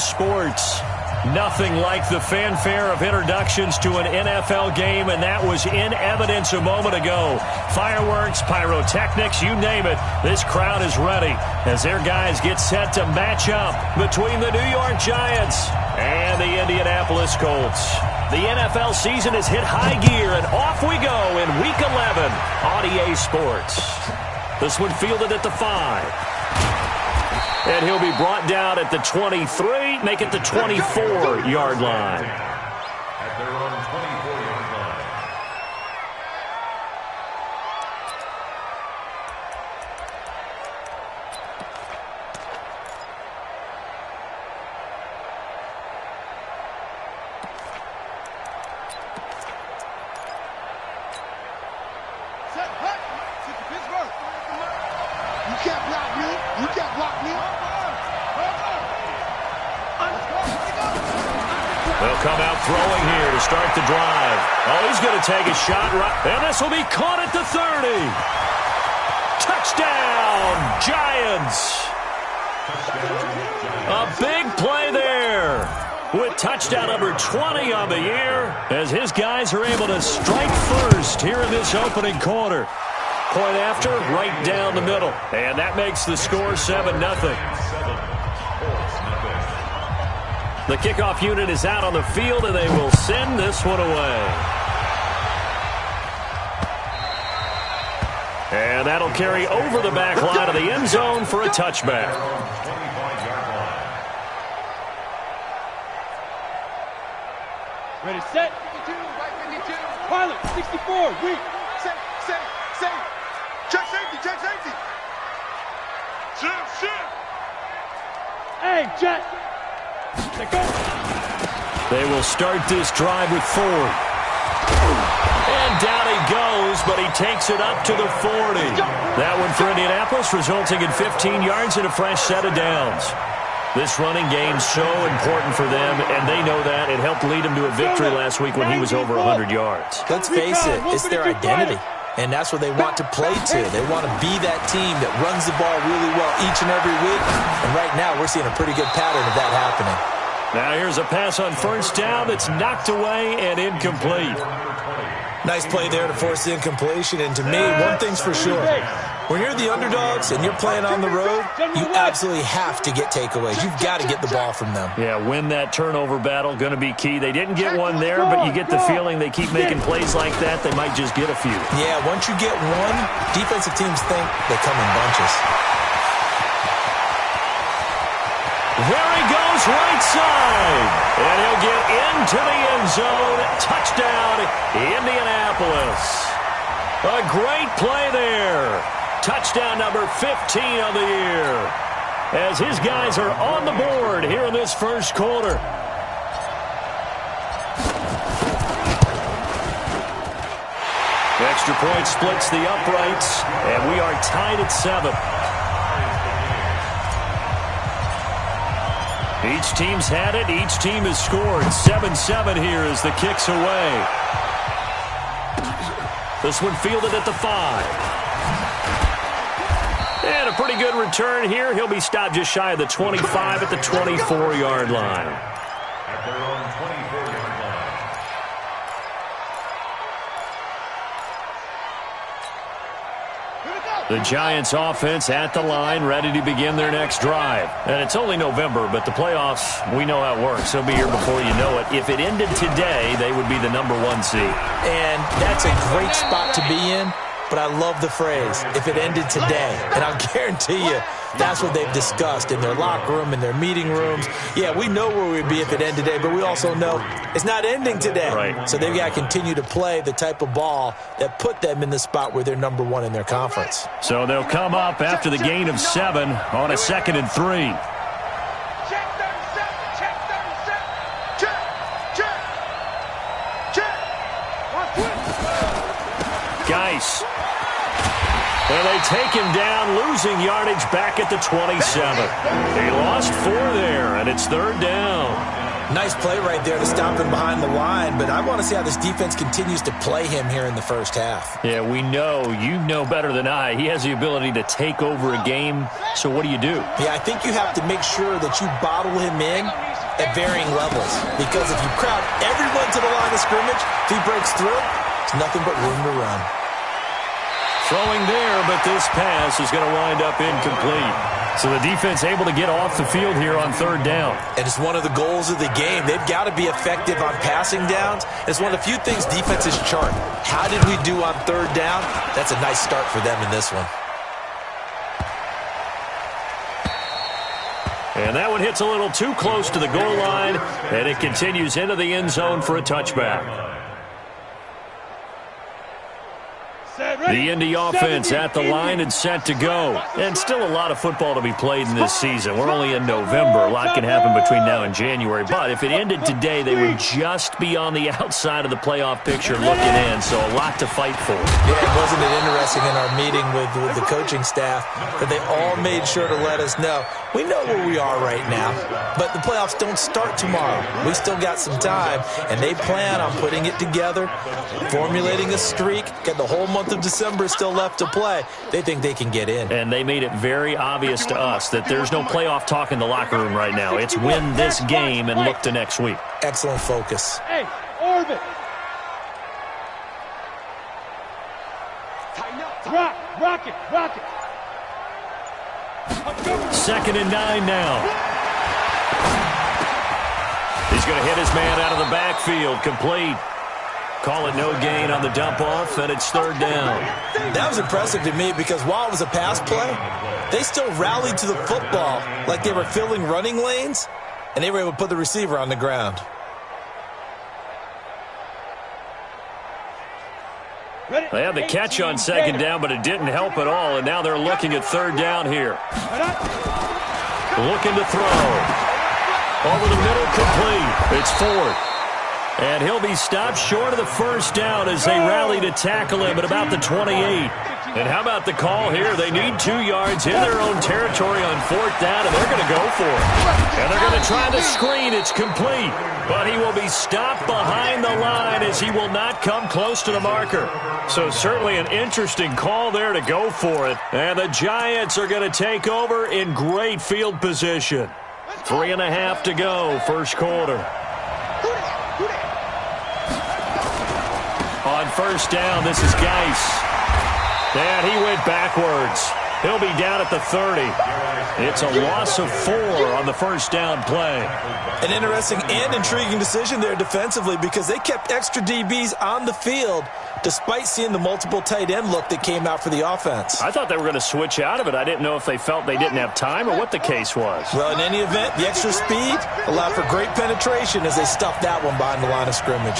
Sports. Nothing like the fanfare of introductions to an NFL game, and that was in evidence a moment ago. Fireworks, pyrotechnics, you name it. This crowd is ready as their guys get set to match up between the New York Giants and the Indianapolis Colts. The NFL season has hit high gear, and off we go in Week 11 on EA Sports. This one fielded at the 5. And he'll be brought down at the 23, make it the 24-yard line. At their own 24-yard line. Set, hut. Set to Pittsburgh. You can't block me. You can't block me. They'll come out throwing here to start the drive. Oh, he's going to take a shot, and this will be caught at the 30. Touchdown, Giants. A big play there with touchdown number 20 on the year as his guys are able to strike first here in this opening quarter. Point after, right down the middle, and that makes the score 7-0. The kickoff unit is out on the field, and they will send this one away. And that'll carry over the back line of the end zone for a touchback. Ready, set. 52, right 52. Pilot, 64, weak. Set. Check safety, check safety. Shit. Hey, jet. They will start this drive with Ford. And down he goes, but he takes it up to the 40. That one for Indianapolis, resulting in 15 yards and a fresh set of downs. This running game's so important for them, and they know that. It helped lead him to a victory last week when he was over 100 yards. Let's face it, it's their identity. And that's what they want to play to. They want to be that team that runs the ball really well each and every week. And right now, we're seeing a pretty good pattern of that happening. Now here's a pass on first down that's knocked away and incomplete. Nice play there to force the incompletion. And to me, one thing's for sure. When you're the underdogs and you're playing on the road, you absolutely have to get takeaways. You've got to get the ball from them. Yeah, win that turnover battle, going to be key. They didn't get one there, but you get the feeling they keep making plays like that, they might just get a few. Yeah, once you get one, defensive teams think they come in bunches. There he goes, right side. And he'll get into the end zone. Touchdown, Indianapolis. A great play there. Touchdown number 15 of the year. As his guys are on the board here in this first quarter. Extra point splits the uprights, and we are tied at 7. Each team's had it. Each team has scored. 7-7 here as the kick's away. This one fielded at the 5. And a pretty good return here. He'll be stopped just shy of the 25 at the 24-yard line. At their own 24-yard line. The Giants offense at the line, ready to begin their next drive. And it's only November, but the playoffs, we know how it works. They'll be here before you know it. If it ended today, they would be the number 1 seed. And that's a great spot to be in. But I love the phrase, if it ended today. And I'll guarantee you, that's what they've discussed in their locker room, in their meeting rooms. Yeah, we know where we'd be if it ended today, but we also know it's not ending today. Right. So they've got to continue to play the type of ball that put them in the spot where they're number 1 in their conference. So they'll come up after the gain of 7 on a 2nd and 3. Check 37, check 37. Check. Watch it. Geis. And they take him down, losing yardage back at the 27. They lost 4 there, and it's 3rd down. Nice play right there to stop him behind the line, but I want to see how this defense continues to play him here in the first half. Yeah, we know. You know better than I. He has the ability to take over a game, so what do you do? Yeah, I think you have to make sure that you bottle him in at varying levels. Because if you crowd everyone to the line of scrimmage, if he breaks through, it's nothing but room to run. Throwing there, but this pass is going to wind up incomplete. So the defense able to get off the field here on third down. And it's one of the goals of the game. They've got to be effective on passing downs. It's one of the few things defenses chart. How did we do on third down? That's a nice start for them in this one. And that one hits a little too close to the goal line, and it continues into the end zone for a touchback. The Indy offense at the line and set to go. And still a lot of football to be played in this season. We're only in November. A lot can happen between now and January. But if it ended today, they would just be on the outside of the playoff picture looking in. So a lot to fight for. Yeah, wasn't it interesting in our meeting with the coaching staff that they all made sure to let us know, we know where we are right now, but the playoffs don't start tomorrow. We still got some time, and they plan on putting it together, formulating a streak, get the whole month of December still left to play. They think they can get in. And they made it very obvious to us that there's no playoff talk in the locker room right now. It's win this game and look to next week. Excellent focus. Hey, orbit. Rock it. 2nd and 9 now. He's going to hit his man out of the backfield. Complete. Call it no gain on the dump-off, and it's third down. That was impressive to me because while it was a pass play, they still rallied to the football like they were filling running lanes, and they were able to put the receiver on the ground. They had the catch on 2nd down, but it didn't help at all, and now they're looking at third down here. Looking to throw. Over the middle, complete. It's Ford. And he'll be stopped short of the first down as they rally to tackle him at about the 28. And how about the call here? They need 2 yards in their own territory on 4th down, and they're going to go for it. And they're going to try the screen. It's complete. But he will be stopped behind the line as he will not come close to the marker. So certainly an interesting call there to go for it. And the Giants are going to take over in great field position. 3.5 to go, first quarter. On first down, this is Geis. And he went backwards. He'll be down at the 30. It's a loss of 4 on the first down play. An interesting and intriguing decision there defensively because they kept extra DBs on the field despite seeing the multiple tight end look that came out for the offense. I thought they were going to switch out of it. I didn't know if they felt they didn't have time or what the case was. Well, in any event, the extra speed allowed for great penetration as they stuffed that one behind the line of scrimmage.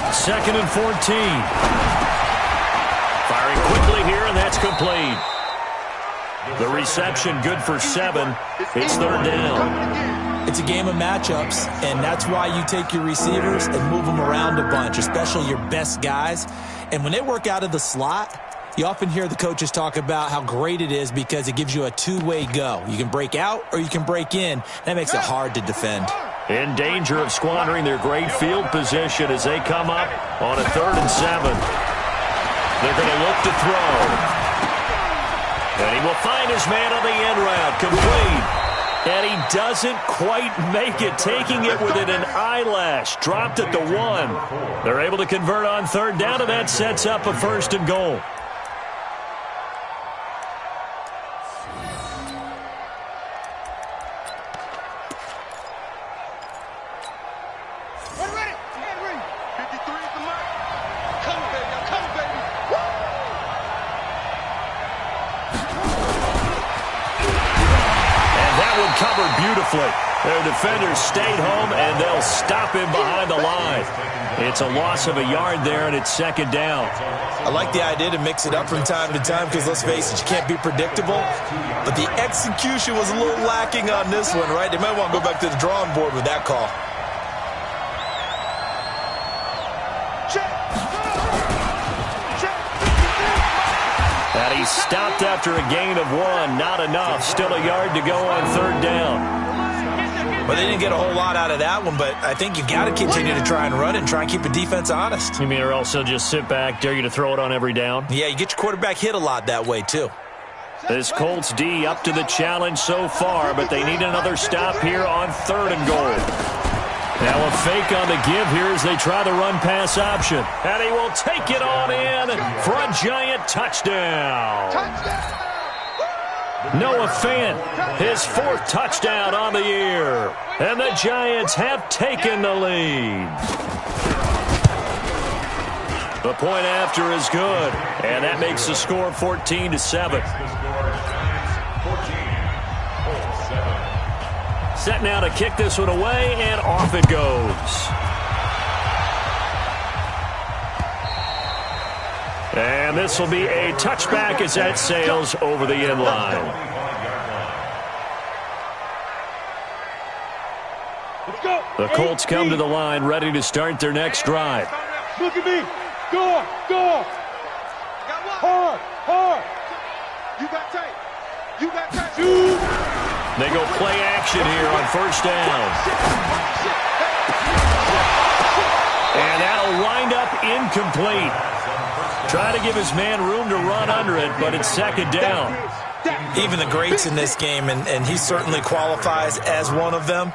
2nd and 14. Firing quickly here, and that's complete. The reception good for 7. It's third down. It's a game of matchups, and that's why you take your receivers and move them around a bunch, especially your best guys. And when they work out of the slot, you often hear the coaches talk about how great it is because it gives you a two-way go. You can break out or you can break in. That makes it hard to defend. In danger of squandering their great field position as they come up on a 3rd and 7. They're going to look to throw. And he will find his man on the end route. Complete. And he doesn't quite make it, taking it within an eyelash. Dropped at the 1. They're able to convert on third down, and that sets up a 1st and goal. Covered beautifully. Their defenders stayed home, and they'll stop him behind the line. It's a loss of a yard there, and it's 2nd down. I like the idea to mix it up from time to time because, let's face it, you can't be predictable. But the execution was a little lacking on this one, right? They might want to go back to the drawing board with that call. And he stopped after a gain of 1. Not enough. Still a yard to go on third down. Well, they didn't get a whole lot out of that one, but I think you got to continue to try and run it and try and keep the defense honest. You mean or else they'll just sit back, dare you to throw it on every down? Yeah, you get your quarterback hit a lot that way, too. This Colts D up to the challenge so far, but they need another stop here on 3rd and goal. Now a fake on the give here as they try the run-pass option. And he will take it on in for a Giant touchdown. Noah Fant, his 4th touchdown on the year. And the Giants have taken the lead. The point after is good, and that makes the score 14-7. Set now to kick this one away, and off it goes. And this will be a touchback as that sails over the end line. The Colts come to the line ready to start their next drive. Look at me. Go. Hard. You got tight. Shoot. They go play action here on 1st down. And that'll wind up incomplete. Try to give his man room to run under it, but it's 2nd down. Even the greats in this game, and he certainly qualifies as one of them,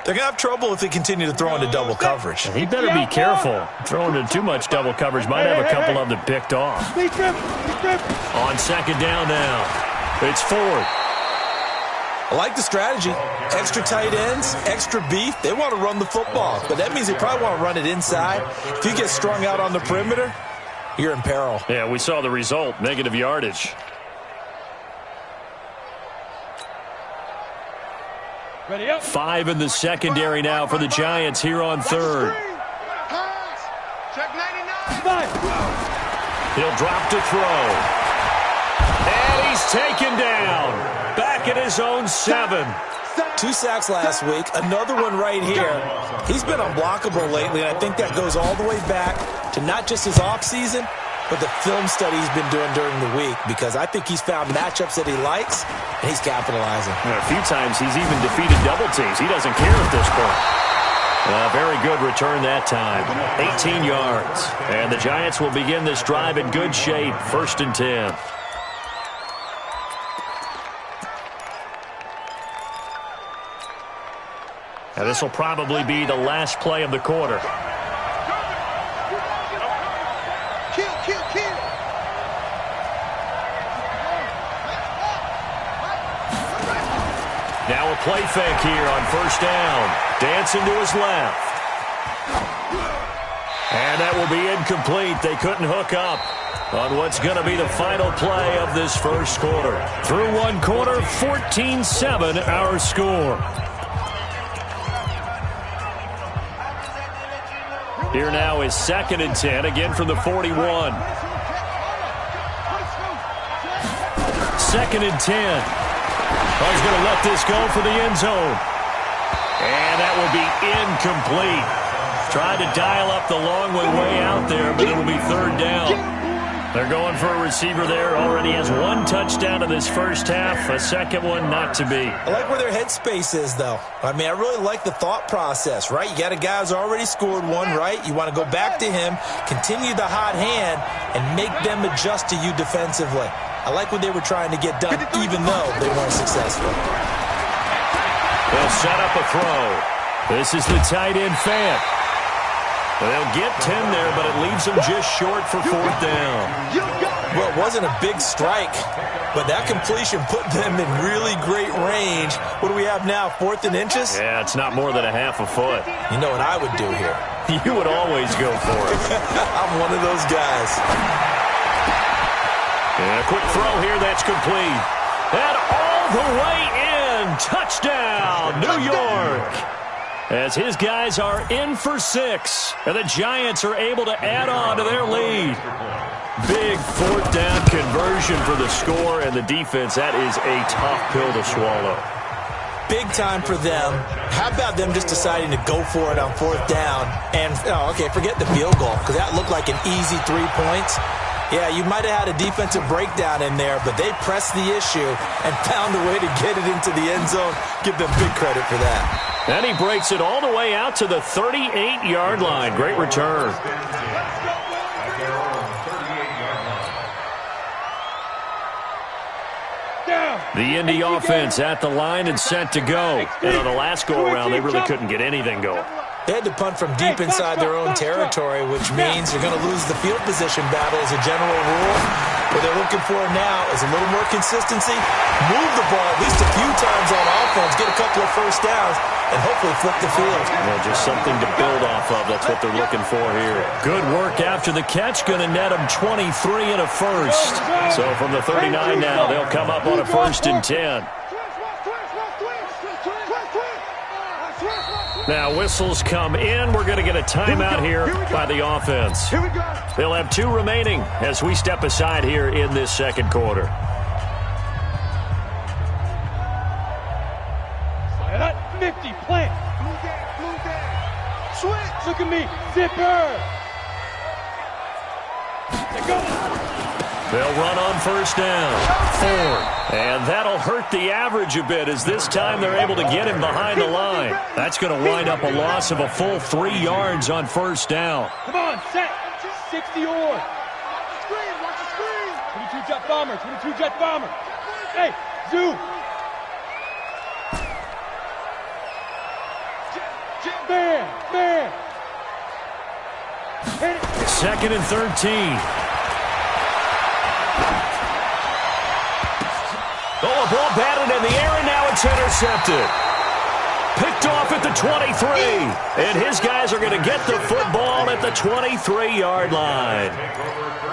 they're going to have trouble if they continue to throw into double coverage. He better be careful. Throwing into too much double coverage might have a couple of them picked off. On 2nd down now. It's Ford. I like the strategy. Extra tight ends, extra beef. They want to run the football, but that means they probably want to run it inside. If you get strung out on the perimeter, you're in peril. Yeah, we saw the result, negative yardage. Ready up. 5 in the secondary now for the Giants here on 3rd. Check 99. He'll drop to throw. And he's taken down. Back at his own 7. 2 sacks last week, another one right here. He's been unblockable lately, and I think that goes all the way back to not just his offseason, but the film study he's been doing during the week, because I think he's found matchups that he likes, and he's capitalizing. A few times he's even defeated double teams. He doesn't care at this point. Very good return that time. 18 yards. And the Giants will begin this drive in good shape. 1st and 10. And this will probably be the last play of the quarter. Kill. Now a play fake here on 1st down. Dancing to his left. And that will be incomplete. They couldn't hook up on what's going to be the final play of this 1st quarter. Through 1 quarter, 14-7 our score. Here now is 2nd and 10, again from the 41. 2nd and 10. He's going to let this go for the end zone. And that will be incomplete. Tried to dial up the long way out there, but it'll be 3rd down. They're going for a receiver there. Already has 1 touchdown in this 1st half. A 2nd one not to be. I like where their headspace is, though. I mean, I really like the thought process, right? You got a guy who's already scored 1, right? You want to go back to him, continue the hot hand, and make them adjust to you defensively. I like what they were trying to get done, even though they weren't successful. They'll set up a throw. This is the tight end Fant. They'll get 10 there, but it leaves them just short for 4th down. Well, it wasn't a big strike, but that completion put them in really great range. What do we have now, 4th and inches? Yeah, it's not more than a half a foot. You know what I would do here? You would always go for it. I'm one of those guys. And a quick throw here, that's complete. And all the way in. Touchdown, New York. As his guys are in for 6. And the Giants are able to add on to their lead. Big 4th down conversion for the score, and the defense, that is a tough pill to swallow. Big time for them. How about them just deciding to go for it on 4th down? And, forget the field goal, because that looked like an easy 3 points. Yeah, you might have had a defensive breakdown in there, but they pressed the issue and found a way to get it into the end zone. Give them big credit for that. And he breaks it all the way out to the 38-yard line. Great return. The Indy offense at the line and set to go. And on the last go-around, they really couldn't get anything going. They had to punt from deep inside their own territory, which means you're going to lose the field position battle as a general rule. What they're looking for now is a little more consistency, move the ball at least a few times on offense, get a couple of first downs, and hopefully flip the field. Well, just something to build off of. That's what they're looking for here. Good work after the catch. Going to net them 23 and a first. So from the 39 now, they'll come up on a 1st and 10. Now whistles come in. We're going to get a timeout here by the offense. They'll have 2 remaining as we step aside here in this second quarter. Nifty plant. Switch. Look at me. Zipper. They'll run on 1st down. 4. And that'll hurt the average a bit as this time they're able to get him behind the line. That's going to wind up a loss of a full 3 yards on 1st down. Come on, set. 60 or. Screen, watch the screen. 22 jet bomber, 22 jet bomber. Hey, zoom. Man. 2nd and 13. Oh, a ball batted in the air, and now it's intercepted. Picked off at the 23. And his guys are going to get the football at the 23-yard line.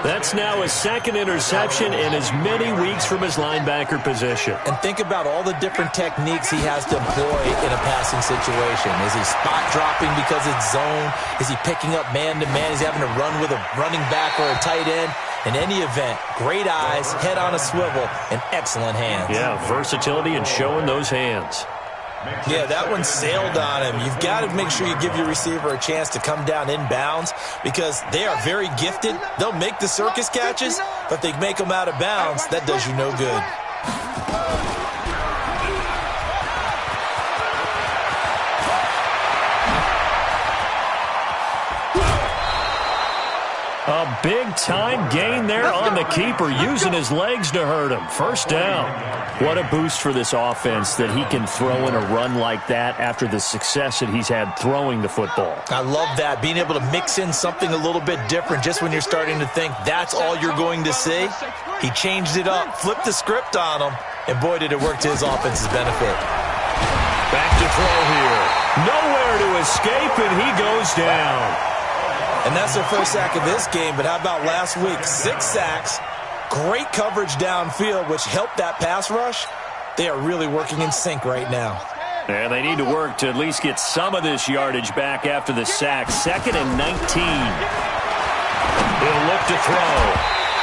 That's now his 2nd interception in as many weeks from his linebacker position. And think about all the different techniques he has to employ in a passing situation. Is he spot dropping because it's zone? Is he picking up man-to-man? Is he having to run with a running back or a tight end? In any event, great eyes, head on a swivel, and excellent hands. Yeah, versatility and showing those hands. Yeah, that one sailed on him. You've got to make sure you give your receiver a chance to come down inbounds because they are very gifted. They'll make the circus catches, but they make them out of bounds. That does you no good. A big-time gain there on the keeper, using his legs to hurt him. 1st down. What a boost for this offense that he can throw in a run like that after the success that he's had throwing the football. I love that, being able to mix in something a little bit different just when you're starting to think that's all you're going to see. He changed it up, flipped the script on him, and boy, did it work to his offense's benefit. Back to throw here. Nowhere to escape, and he goes down. And that's their first sack of this game, but how about last week? 6 sacks, great coverage downfield, which helped that pass rush. They are really working in sync right now. And they need to work to at least get some of this yardage back after the sack. 2nd and 19. He'll look to throw,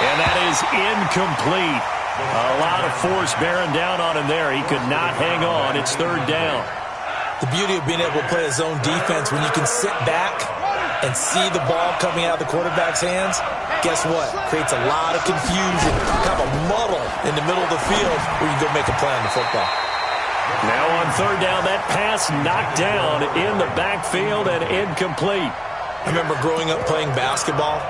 and that is incomplete. A lot of force bearing down on him there. He could not hang on. It's 3rd down. The beauty of being able to play a zone defense when you can sit back and see the ball coming out of the quarterback's hands, guess what? Creates a lot of confusion, kind of a muddle in the middle of the field where you can go make a play on the football. Now on 3rd down, that pass knocked down in the backfield and incomplete. I remember growing up playing basketball.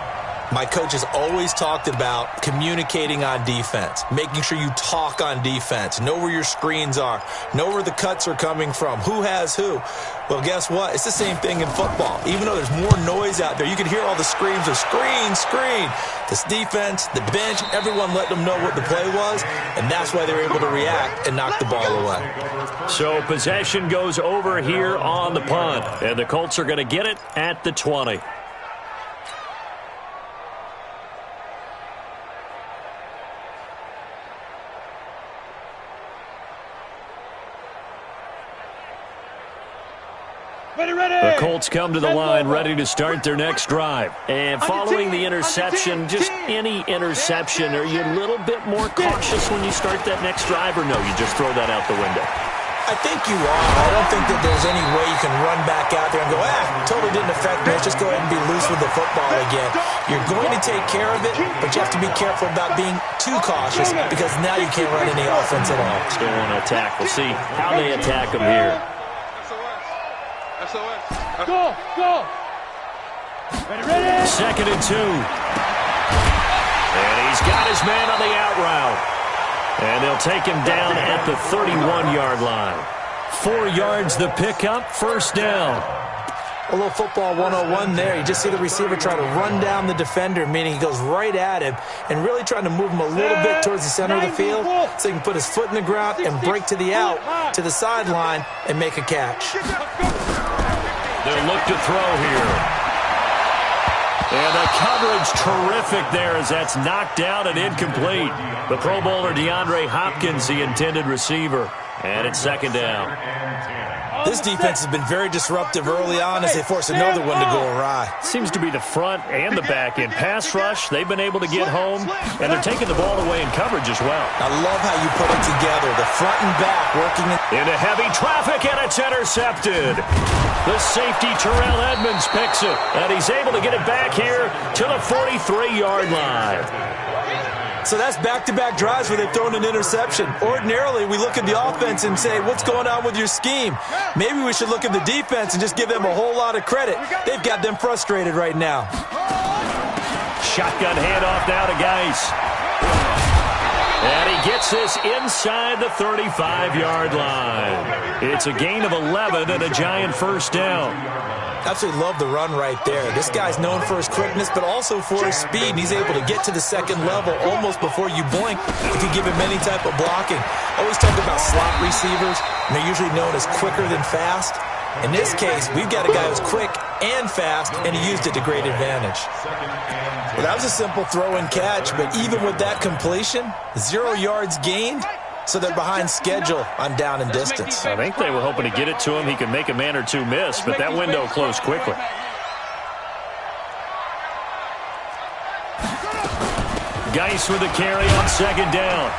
My coaches always talked about communicating on defense, making sure you talk on defense, know where your screens are, know where the cuts are coming from, who has who. Well, guess what? It's the same thing in football. Even though there's more noise out there, you can hear all the screams of screen, screen. This defense, the bench, everyone let them know what the play was, and that's why they were able to react and knock the ball away. So possession goes over here on the punt, and the Colts are going to get it at the 20. The Colts come to the line ready to start their next drive. And following the interception, just any interception, are you a little bit more cautious when you start that next drive, or no, you just throw that out the window? I think you are. I don't think that there's any way you can run back out there and go, totally didn't affect me. Let's just go ahead and be loose with the football again. You're going to take care of it, but you have to be careful about being too cautious because now you can't run any offense at all. Still want to attack. We'll see how they attack them here. Go! Ready! 2nd and 2. And he's got his man on the out route. And they'll take him down at the 31-yard line. 4 yards the pickup, first down. A little football 101 there. You just see the receiver try to run down the defender, meaning he goes right at him and really trying to move him a little bit towards the center of the field so he can put his foot in the ground and break to the out, to the sideline, and make a catch. They'll look to throw here. And the coverage terrific there as that's knocked down and incomplete. The Pro Bowler DeAndre Hopkins, the intended receiver. And it's second down. This defense has been very disruptive early on as they force another one to go awry. Seems to be the front and the back end. Pass rush, they've been able to get home, and they're taking the ball away in coverage as well. I love how you put it together. The front and back working into heavy traffic, and it's intercepted. The safety, Terrell Edmonds, picks it, and he's able to get it back here to the 43-yard line. So that's back-to-back drives where they've thrown an interception. Ordinarily, we look at the offense and say, what's going on with your scheme? Maybe we should look at the defense and just give them a whole lot of credit. They've got them frustrated right now. Shotgun handoff now to Geis. And he gets this inside the 35-yard line. It's a gain of 11 and a giant first down. Absolutely love the run right there. This guy's known for his quickness, but also for his speed. And he's able to get to the second level almost before you blink if you give him any type of blocking. Always talk about slot receivers, and they're usually known as quicker than fast. In this case, we've got a guy who's quick and fast, and he used it to great advantage. Well, that was a simple throw and catch, but even with that completion, 0 yards gained, so they're behind schedule on down and distance. I think they were hoping to get it to him. He could make a man or two miss, but that window closed quickly. Geis with the carry on second down.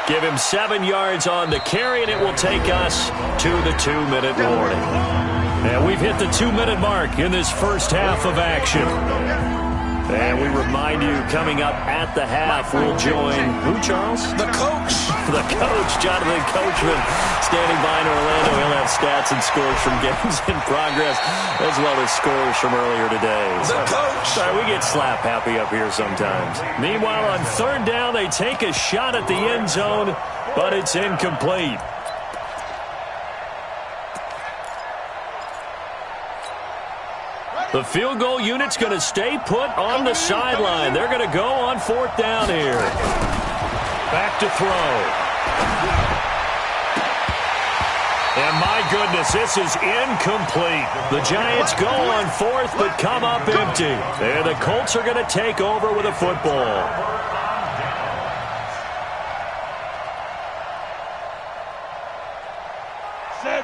Give him 7 yards on the carry, and it will take us to the 2-minute warning. And we've hit the 2-minute mark in this first half of action. And we remind you, coming up at the half, we'll join who, Charles? The coach. The coach, Jonathan Coachman, standing by in Orlando. He'll have stats and scores from games in progress, as well as scores from earlier today. The coach. Sorry, we get slap happy up here sometimes. Meanwhile, on third down, they take a shot at the end zone, but it's incomplete. The field goal unit's going to stay put on the sideline. They're going to go on fourth down here. Back to throw. And my goodness, this is incomplete. The Giants go on fourth but come up empty. And the Colts are going to take over with a football.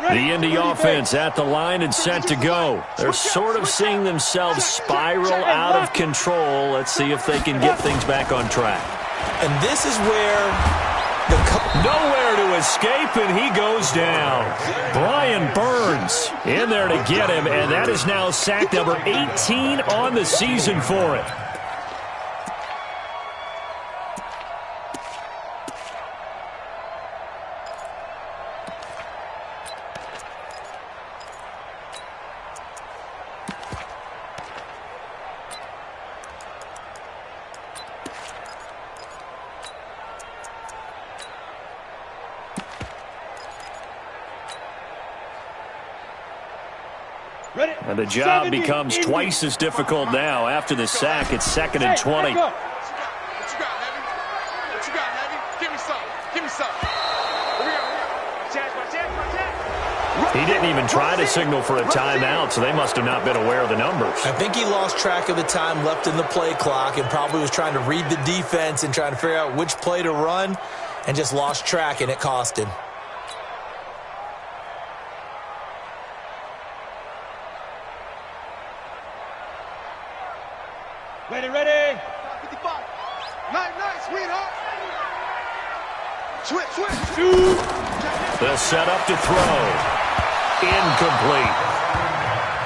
The Indy offense at the line and set to go. They're sort of seeing themselves spiral out of control. Let's see if they can get things back on track. And this is where nowhere to escape, and he goes down. Brian Burns in there to get him, and that is now sack number 18 on the season for it. And the job becomes twice as difficult now. After the sack, it's 2nd and 20. What you got, Heavy? What you got, Heavy? Give me some. Give me some. He didn't even try to signal for a timeout, so they must have not been aware of the numbers. I think he lost track of the time left in the play clock and probably was trying to read the defense and trying to figure out which play to run and just lost track, and it cost him. Ready. 55. Nice, sweetheart. Switch. They'll set up to throw. Incomplete.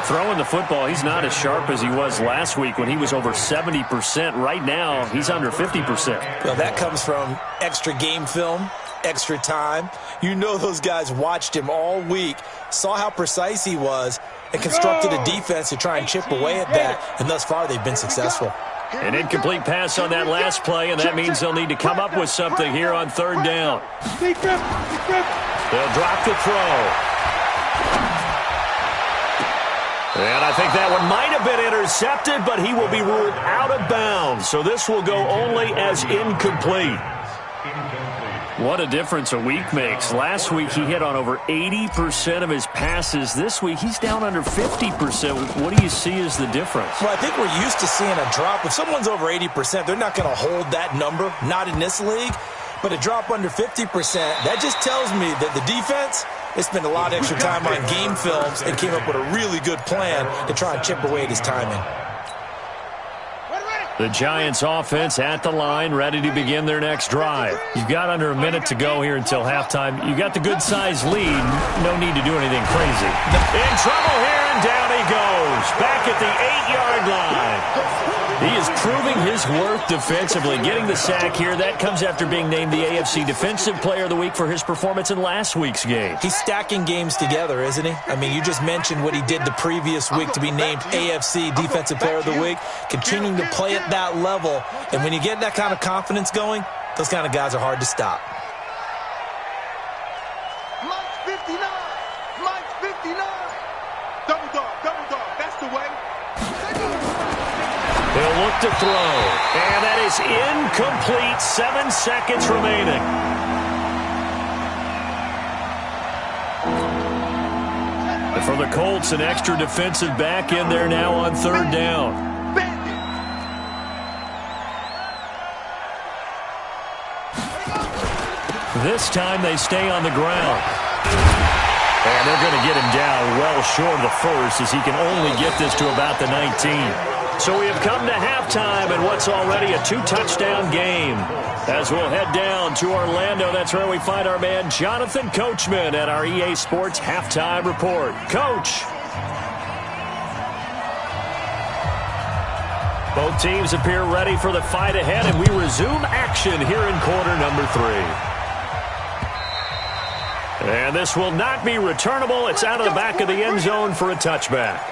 Throwing the football, he's not as sharp as he was last week when he was over 70%. Right now, he's under 50%. Well, that comes from extra game film, extra time. You know those guys watched him all week, saw how precise he was, and constructed a defense to try and chip away at that, and thus far they've been successful. An incomplete pass on that last play, and that means they'll need to come up with something here on third down. They'll drop the throw. And I think that one might have been intercepted, but he will be ruled out of bounds. So this will go only as incomplete. What a difference a week makes. Last week he hit on over 80% of his passes. This week he's down under 50%. What do you see as the difference? Well, I think we're used to seeing a drop. If someone's over 80%, they're not going to hold that number, not in this league. But a drop under 50%, that just tells me that the defense, they spent a lot of extra time on game films and came up with a really good plan to try and chip away at his timing. The Giants offense at the line, ready to begin their next drive. You've got under a minute to go here until halftime. You got the good-sized lead. No need to do anything crazy. In trouble here, and down he goes. Back at the 8-yard line. He is proving his worth defensively. Getting the sack here, that comes after being named the AFC Defensive Player of the Week for his performance in last week's game. He's stacking games together, isn't he? I mean, you just mentioned what he did the previous week to be named AFC Defensive Player of the Week. Continuing to play at that level. And when you get that kind of confidence going, those kind of guys are hard to stop. Mike's 59. Mike's 59. Double dog. That's the way. He'll look to throw. And that is incomplete. 7 seconds remaining. And for the Colts, an extra defensive back in there now on third down. This time they stay on the ground. And they're going to get him down well short of the first, as he can only get this to about the 19. So we have come to halftime in what's already a 2-touchdown game. As we'll head down to Orlando, that's where we find our man Jonathan Coachman at our EA Sports Halftime Report. Coach. Both teams appear ready for the fight ahead, and we resume action here in quarter number 3. And this will not be returnable. It's out of the back of the end zone for a touchback.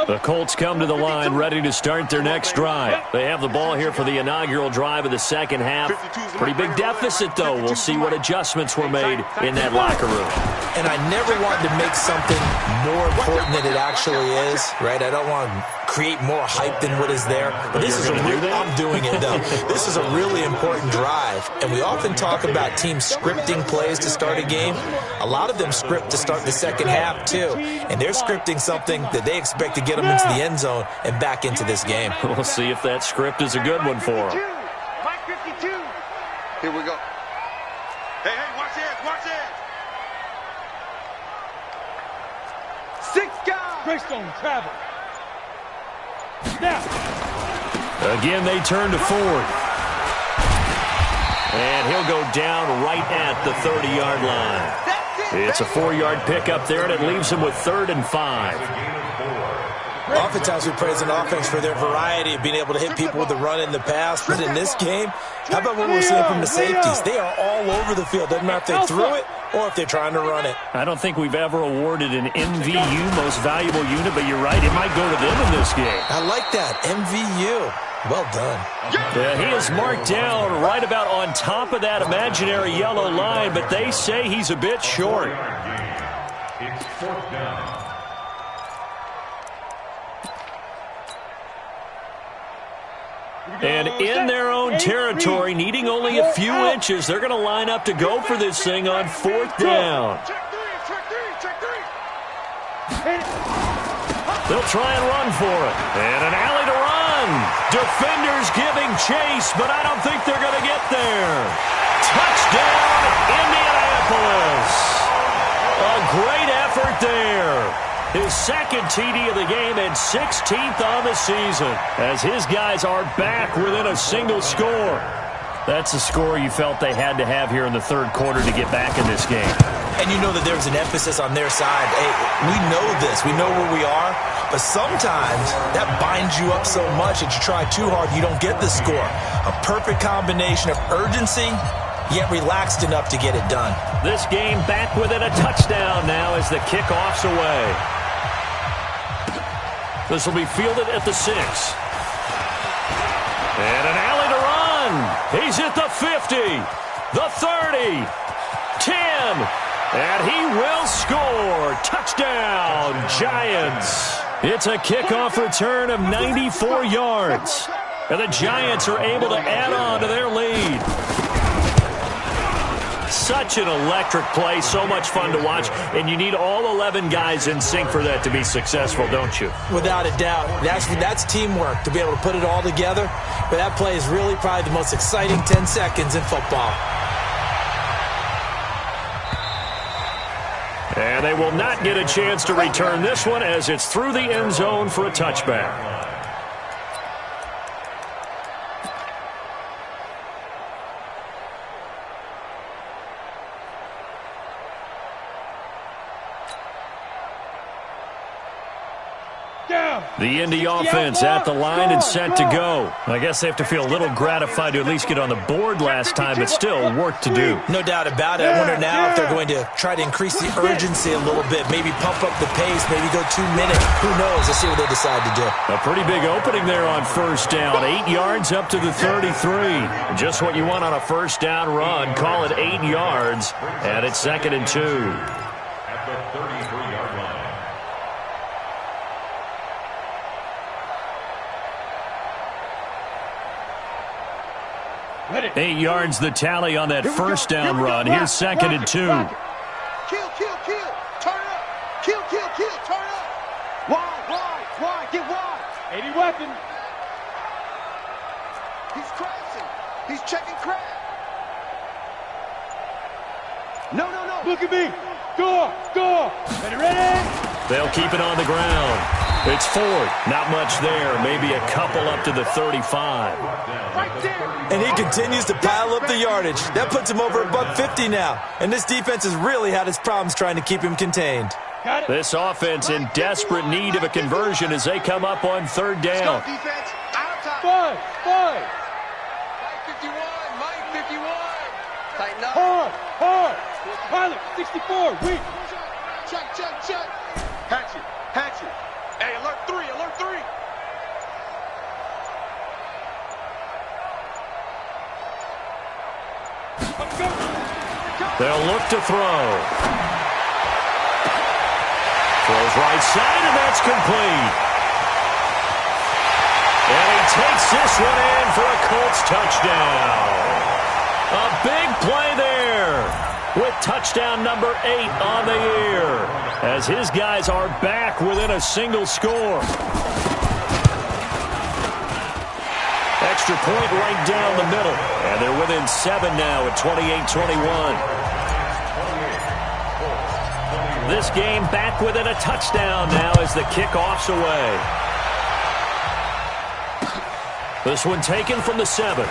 The Colts come to the line ready to start their next drive. They have the ball here for the inaugural drive of the second half. Pretty big deficit, though. We'll see what adjustments were made in that locker room. And I never wanted to make something more important than it actually is, right? I don't want to create more hype than what is there. But this is I'm doing it, though. This is a really important drive. And we often talk about teams scripting plays to start a game. A lot of them script to start the second half, too. And they're scripting something that they expect to get them into the end zone and back into this game. We'll see if that script is a good one for them. Mike 52. Here we go. Hey, watch it. 6 guys. Greystone travel. Now. Again, they turn to Ford. And he'll go down right at the 30-yard line. It's a 4-yard pickup there, and it leaves him with 3rd and 5. Oftentimes we praise an offense for their variety of being able to hit people with the run in the pass. But in this game, how about what we're seeing from the safeties? They are all over the field. Doesn't matter if they threw it or if they're trying to run it. I don't think we've ever awarded an MVU, most valuable unit, but you're right, it might go to them in this game. I like that, MVU. Well done. Yeah, he is marked down right about on top of that imaginary yellow line, but they say he's a bit short. It's 4th down. And in their own territory, needing only a few inches, they're going to line up to go for this thing on 4th down. They'll try and run for it. And an alley to run. Defenders giving chase, but I don't think they're going to get there. Touchdown, Indianapolis. A great effort there. His second TD of the game and 16th on the season, as his guys are back within a single score. That's a score you felt they had to have here in the third quarter to get back in this game. And you know that there was an emphasis on their side. Hey, we know this. We know where we are. But sometimes that binds you up so much that you try too hard, you don't get the score. A perfect combination of urgency, yet relaxed enough to get it done. This game back within a touchdown now as the kickoff's away. This will be fielded at the 6. And an alley to run. He's at the 50, the 30, 10, and he will score. Touchdown, Giants. It's a kickoff return of 94 yards. And the Giants are able to add on to their lead. Such an electric play, so much fun to watch, and you need all 11 guys in sync for that to be successful, don't you? Without a doubt. That's teamwork, to be able to put it all together. But that play is really probably the most exciting 10 seconds in football. And they will not get a chance to return this one as it's through the end zone for a touchback. The Indy offense at the line and set to go. I guess they have to feel a little gratified to at least get on the board last time, but still work to do. No doubt about it. I wonder now if they're going to try to increase the urgency a little bit, maybe pump up the pace, maybe go 2 minutes. Who knows? Let's see what they decide to do. A pretty big opening there on first down. 8 yards up to the 33. Just what you want on a first down run. Call it 8 yards, and it's 2nd and 2. At the 33-yard line. 8 yards the tally on that first down run. Here's 2nd and 2. Kill, kill, kill. Turn up. Kill, kill, kill. Turn up. Wide. Get wide. 80 weapon. He's crashing. He's checking crash. No. Look at me. Door. Ready? They'll keep it on the ground. It's 4th. Not much there. Maybe a couple up to the 35. Right there. And he continues to pile up the yardage. That puts him over $150 now. And this defense has really had its problems trying to keep him contained. This offense in desperate need of a conversion as they come up on 3rd down. Let's go, defense. Out of time. Five. Mike 51. Tighten up. Hard. Pilot, 64. Weak. Check. Hatchet. Hey, alert 3. They'll look to throw. Throws right side, and that's complete. And he takes this one in for a Colts touchdown. A big play there with touchdown number 8 on the year as his guys are back within a single score. Extra point right down the middle. And they're within 7 now at 28-21. This game back within a touchdown now as the kickoff's away. This one taken from the 7.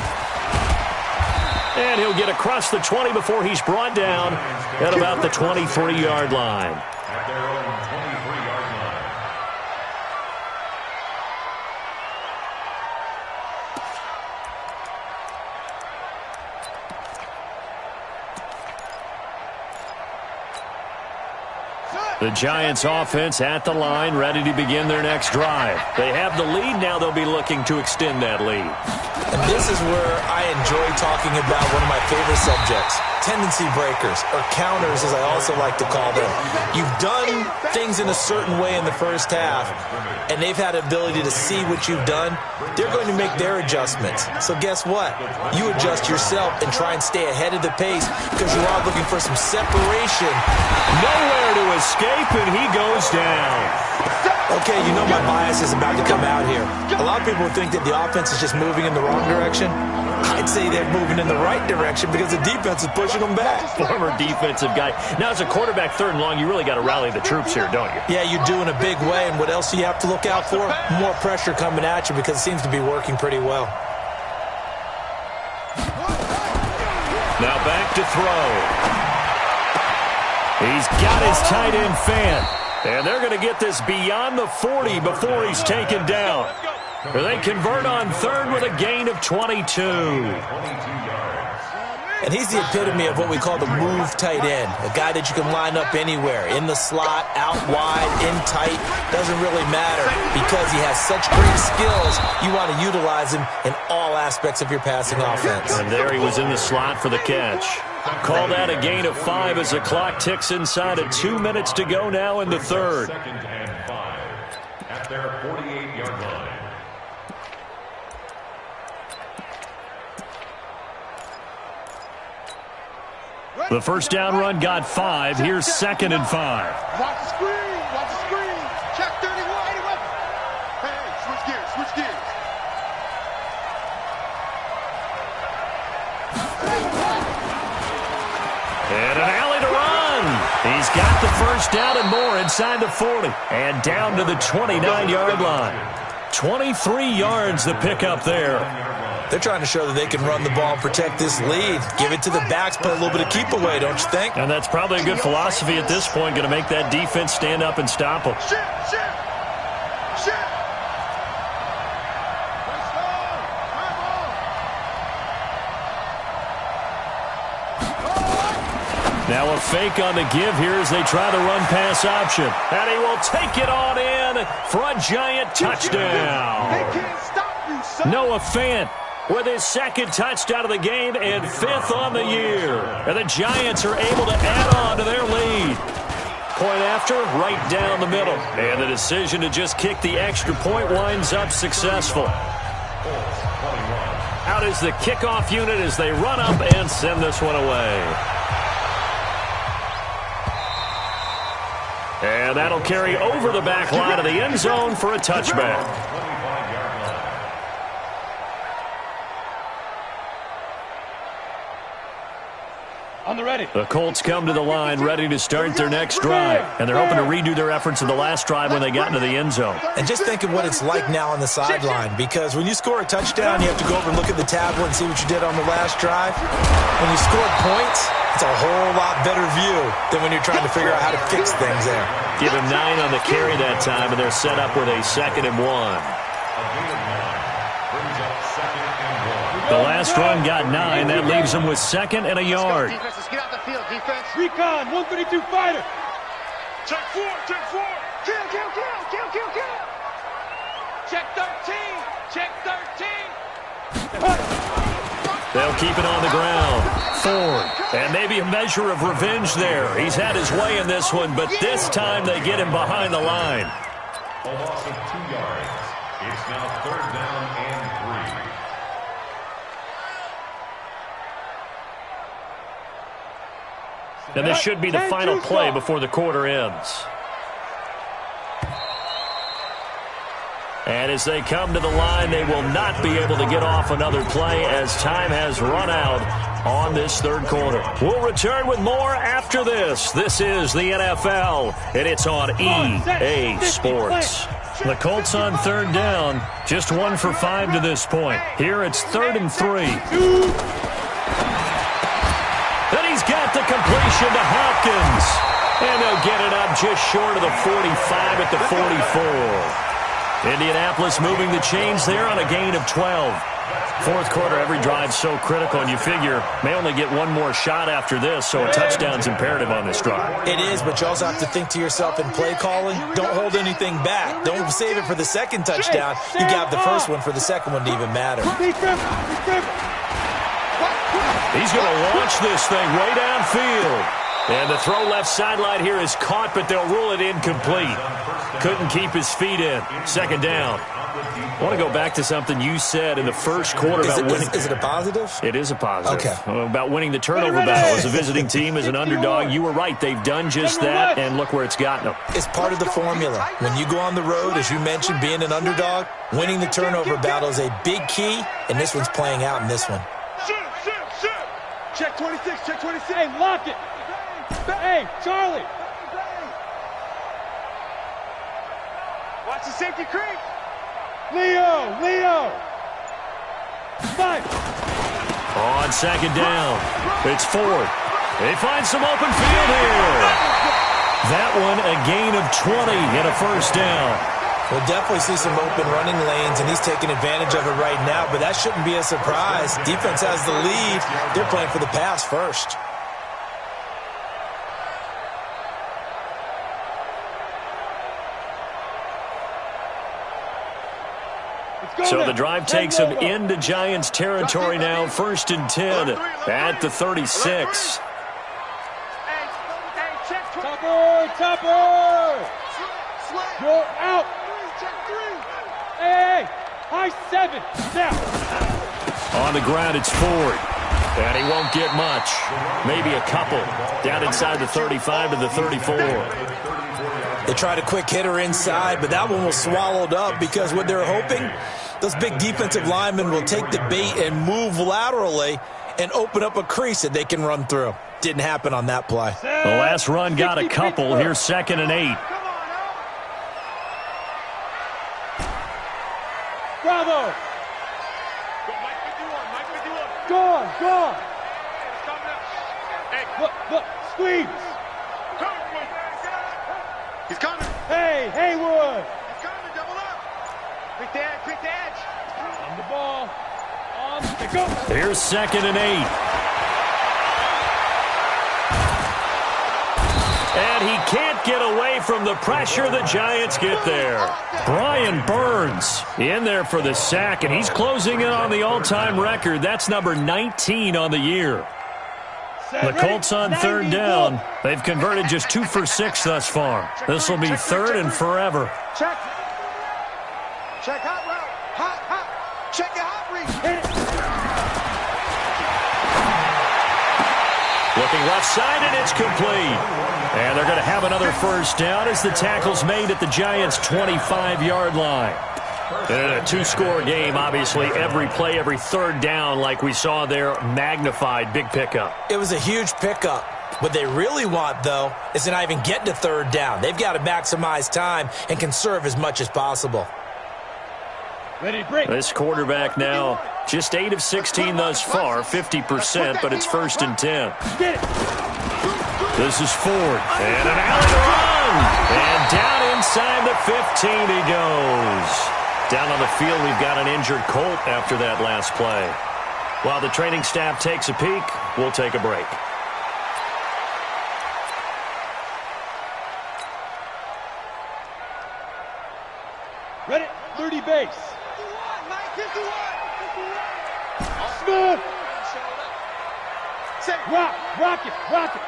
And he'll get across the 20 before he's brought down at about the 23-yard line. At their own 23-yard line. The Giants offense at the line, ready to begin their next drive. They have the lead now. They'll be looking to extend that lead. And this is where I enjoy talking about one of my favorite subjects, tendency breakers, or counters as I also like to call them. You've done things in a certain way in the first half, and they've had the ability to see what you've done. They're going to make their adjustments. So guess what? You adjust yourself and try and stay ahead of the pace because you are looking for some separation. Nowhere to escape, and he goes down. Okay, you know my bias is about to come out here. A lot of people think that the offense is just moving in the wrong direction. I'd say they're moving in the right direction because the defense is pushing them back. Former defensive guy. Now, as a quarterback, 3rd and long, you really got to rally the troops here, don't you? Yeah, you do in a big way. And what else do you have to look out for? More pressure coming at you because it seems to be working pretty well. to throw. He's got his tight end fan. And they're going to get this beyond the 40 before he's taken down. They convert on third with a gain of 22. And he's the epitome of what we call the move tight end, a guy that you can line up anywhere, in the slot, out wide, in tight, doesn't really matter because he has such great skills. You want to utilize him in all aspects of your passing offense. And there he was in the slot for the catch. Call that a gain of 5 as the clock ticks inside of 2 minutes to go now in the third. Second and 5 at their 48-yard line. The first down run got 5. Here's 2nd and 5. Watch the screen. Watch the screen. Check 31. 81. Hey, switch gears. Switch gears. And an alley to run. He's got the first down and more inside the 40. And down to the 29-yard line. 23 yards the pickup there. They're trying to show that they can run the ball and protect this lead. Give it to the backs, put a little bit of keep away, don't you think? And that's probably a good philosophy at this point, going to make that defense stand up and stop them. Now a fake on the give here as they try the run-pass option. And he will take it on in for a giant touchdown. They can't stop you, son. Noah Fant with his 2nd touchdown of the game and 5th on the year. And the Giants are able to add on to their lead. Point after, right down the middle. And the decision to just kick the extra point winds up successful. Out is the kickoff unit as they run up and send this one away. And that'll carry over the back line of the end zone for a touchback. On the ready. The Colts come to the line ready to start their next drive. And they're hoping to redo their efforts in the last drive when they got into the end zone. And just think of what it's like now on the sideline, because when you score a touchdown, you have to go over and look at the tablet and see what you did on the last drive. When you scored points, it's a whole lot better view than when you're trying to figure out how to fix things there. Give him 9 on the carry that time, and they're set up with a 2nd and 1. The last run got 9. That leaves them with 2nd and a yard. Defense, let's get out the field, defense. Recon, 132 fighter. Check 4, check 4. Kill, kill, kill, kill, kill, kill. Check 13, check 13. They'll keep it on the ground. Ford. And maybe a measure of revenge there. He's had his way in this one, but this time they get him behind the line. A loss of 2 yards. It's now 3rd down and 3. And this should be the final play before the quarter ends. And as they come to the line, they will not be able to get off another play as time has run out on this third quarter. We'll return with more after this. This is the NFL, and it's on EA Sports. The Colts on 3rd down, just 1 for 5 to this point. Here it's 3rd and 3. Then he's got the completion to Hopkins. And they'll get it up just short of the 45 at the 44. Indianapolis moving the chains there on a gain of 12. Fourth quarter, every drive's so critical, and you figure may only get one more shot after this, so a touchdown's imperative on this drive. It is, but you also have to think to yourself in play calling, don't hold anything back. Don't save it for the second touchdown. You got the first one for the second one to even matter. He's going to launch this thing way downfield. And the throw left sideline here is caught, but they'll rule it incomplete. Couldn't keep his feet in. 2nd down. I want to go back to something you said in the first quarter about winning. Is it a positive? It is a positive. Okay. About winning the turnover battle as a visiting team, as an underdog. You were right. They've done just that, and look where it's gotten them. It's part of the formula. When you go on the road, as you mentioned, being an underdog, winning the turnover battle is a big key, and this one's playing out in this one. Check 26, check 26. Hey, lock it. Hey, Charlie. Watch the safety creep. Leo. 5. On second down, it's Ford. They find some open field here. That one a gain of 20 and a first down. We'll definitely see some open running lanes, and he's taking advantage of it right now, but that shouldn't be a surprise. Defense has the lead. They're playing for the pass first. So the drive takes them into Giants territory now, 1st and 10 at the 36. Topper! Go out! Hey, high 7, now! On the ground, it's Ford. And he won't get much. Maybe a couple. Down inside the 35 to the 34. They tried a quick hitter inside, but that one was swallowed up because what they're hoping, those big defensive linemen will take the bait and move laterally and open up a crease that they can run through. Didn't happen on that play. The last run got a couple. Here's 2nd and 8. Bravo! Go! Look, squeeze! He's coming! Hey, Haywood! He's coming, double up! Quick the edge! On the ball. Go! Here's 2nd and 8. And he can't get away from the pressure. The Giants get there. Brian Burns in there for the sack, and he's closing in on the all-time record. That's number 19 on the year. The Colts on 3rd down. They've converted just 2 for 6 thus far. This will be 3rd and forever. Check hot route. Hot. Check your hot read. Looking left side, and it's complete. And they're going to have another first down as the tackle's made at the Giants' 25-yard line. In a 2-score game, obviously, every play, every 3rd down, like we saw there, magnified, big pickup. It was a huge pickup. What they really want, though, is to not even get to 3rd down. They've got to maximize time and conserve as much as possible. Ready, break. This quarterback now, just 8 of 16 thus far, 50%, but it's 1st and 10. Get it. This is Ford, and an alley run, and down inside the 15 he goes. Down on the field, we've got an injured Colt after that last play. While the training staff takes a peek, we'll take a break. Ready, 30 base. 51. Smooth. Rock it. Ready.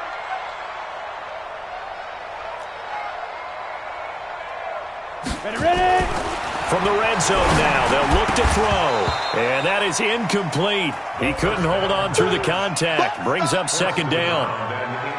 From the red zone now, they'll look to throw. And that is incomplete. He couldn't hold on through the contact. Brings up 2nd down.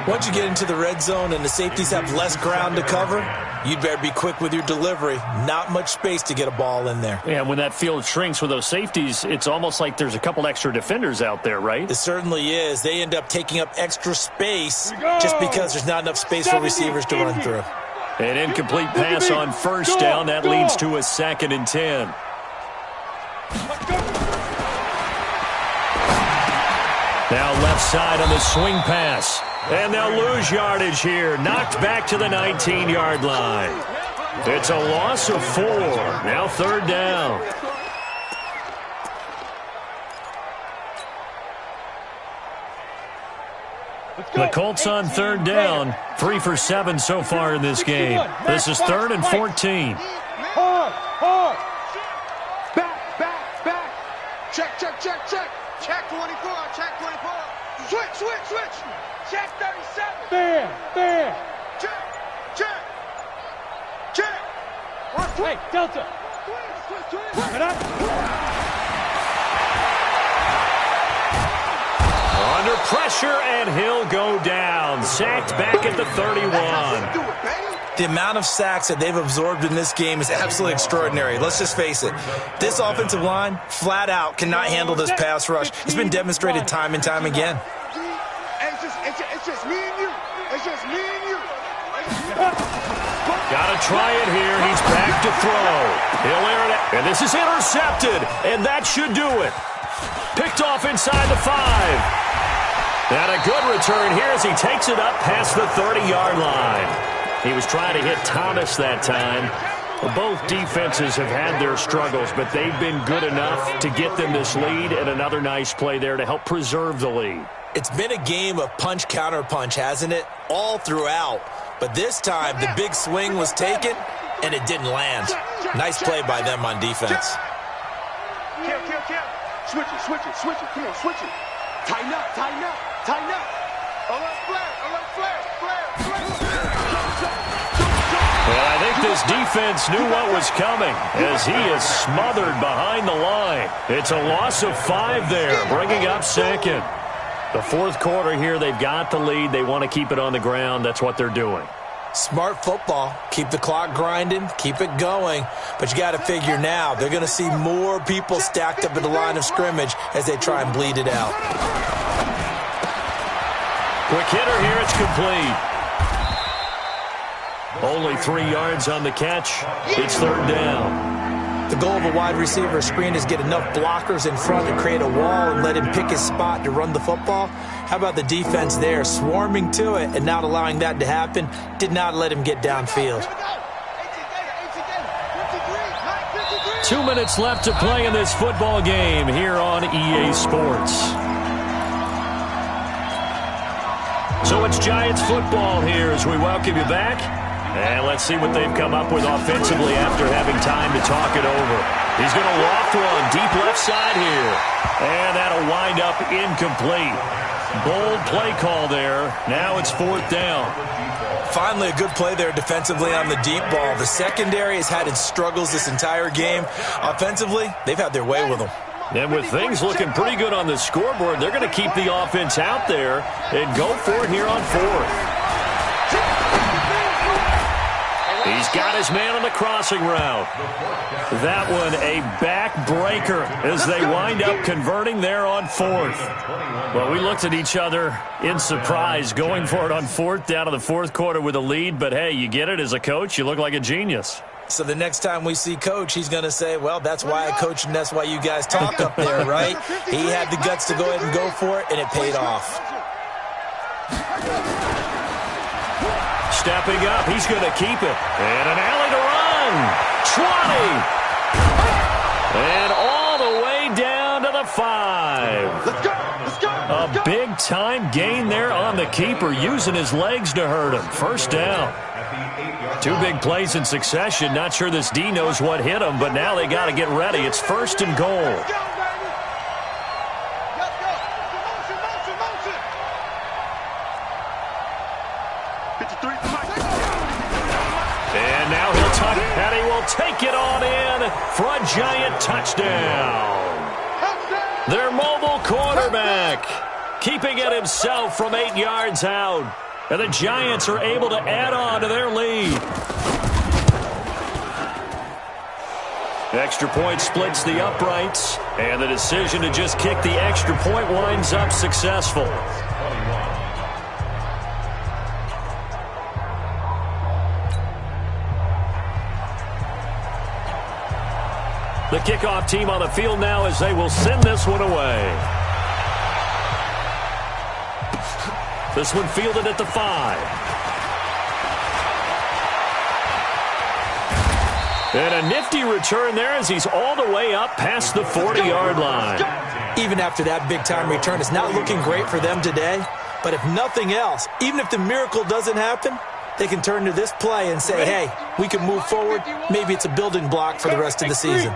Once you get into the red zone and the safeties have less ground to cover, you'd better be quick with your delivery. Not much space to get a ball in there. And when that field shrinks with those safeties, it's almost like there's a couple extra defenders out there, right? It certainly is. They end up taking up extra space just because there's not enough space for receivers to run through. An incomplete pass on 1st down. That leads to a 2nd and 10. Now left side on the swing pass. And they'll lose yardage here. Knocked back to the 19-yard line. It's a loss of 4. Now 3rd down. The Colts on 3rd down. 3 for 7 so far in this game. This is 3rd and 14. Hard. Back. Check. Check 24. Check 24. Switch. Check 37. Bam. Check. Hey, Delta. Under pressure, and he'll go down. Sacked back at the 31. The amount of sacks that they've absorbed in this game is absolutely extraordinary. Let's just face it. This offensive line, flat out, cannot handle this pass rush. It's been demonstrated time and time again. It's just me and you. Gotta try it here. He's back to throw. He'll air it out. And this is intercepted. And that should do it. Picked off inside the 5. And a good return here as he takes it up past the 30-yard line. He was trying to hit Thomas that time. Both defenses have had their struggles, but they've been good enough to get them this lead, and another nice play there to help preserve the lead. It's been a game of punch-counter-punch, hasn't it? All throughout. But this time, the big swing was taken, and it didn't land. Nice play by them on defense. Kill. Switch it. Come on, switch it. Tighten up. Alert flare. Well, I think this defense knew what was coming as he is smothered behind the line. It's a loss of 5 there, bringing up second. The fourth quarter here, they've got the lead. They want to keep it on the ground. That's what they're doing. Smart football. Keep the clock grinding. Keep it going. But you got to figure now, they're going to see more people stacked up at the line of scrimmage as they try and bleed it out. Quick hitter here. It's complete. Only 3 yards on the catch. It's third down. The goal of a wide receiver screen is get enough blockers in front to create a wall and let him pick his spot to run the football. How about the defense there, swarming to it and not allowing that to happen? Did not let him get downfield. 2 minutes left to play in this football game here on EA Sports. So it's Giants football here as we welcome you back. And let's see what they've come up with offensively after having time to talk it over. He's going to loft one deep left side here. And that'll wind up incomplete. Bold play call there. Now it's fourth down. Finally a good play there defensively on the deep ball. The secondary has had its struggles this entire game. Offensively, they've had their way with them. And with things looking pretty good on the scoreboard, they're going to keep the offense out there and go for it here on fourth. He's got his man on the crossing route. That one a backbreaker as they wind up converting there on fourth. Well, we looked at each other in surprise going for it on fourth down in the fourth quarter with a lead. But, hey, you get it as a coach. You look like a genius. So the next time we see Coach, he's going to say, well, that's why I coach and that's why you guys talk up there, right? He had the guts to go ahead and go for it, and it paid off. Stepping up, he's going to keep it. And an alley to run. 20. And all the way down to the 5. Let's go. A big-time gain there on the keeper, using his legs to hurt him. First down. 2 big plays in succession. Not sure this D knows what hit him, but now they got to get ready. It's first and goal. And now he'll tuck, and he will take it on in for a Giant touchdown. Their mobile quarterback keeping it himself from 8 yards out. And the Giants are able to add on to their lead. Extra point splits the uprights, and the decision to just kick the extra point winds up successful. The kickoff team on the field now as they will send this one away. This one fielded at the 5. And a nifty return there as he's all the way up past the 40-yard line. Even after that big-time return, it's not looking great for them today. But if nothing else, even if the miracle doesn't happen, they can turn to this play and say, hey, we can move forward. Maybe it's a building block for the rest of the season.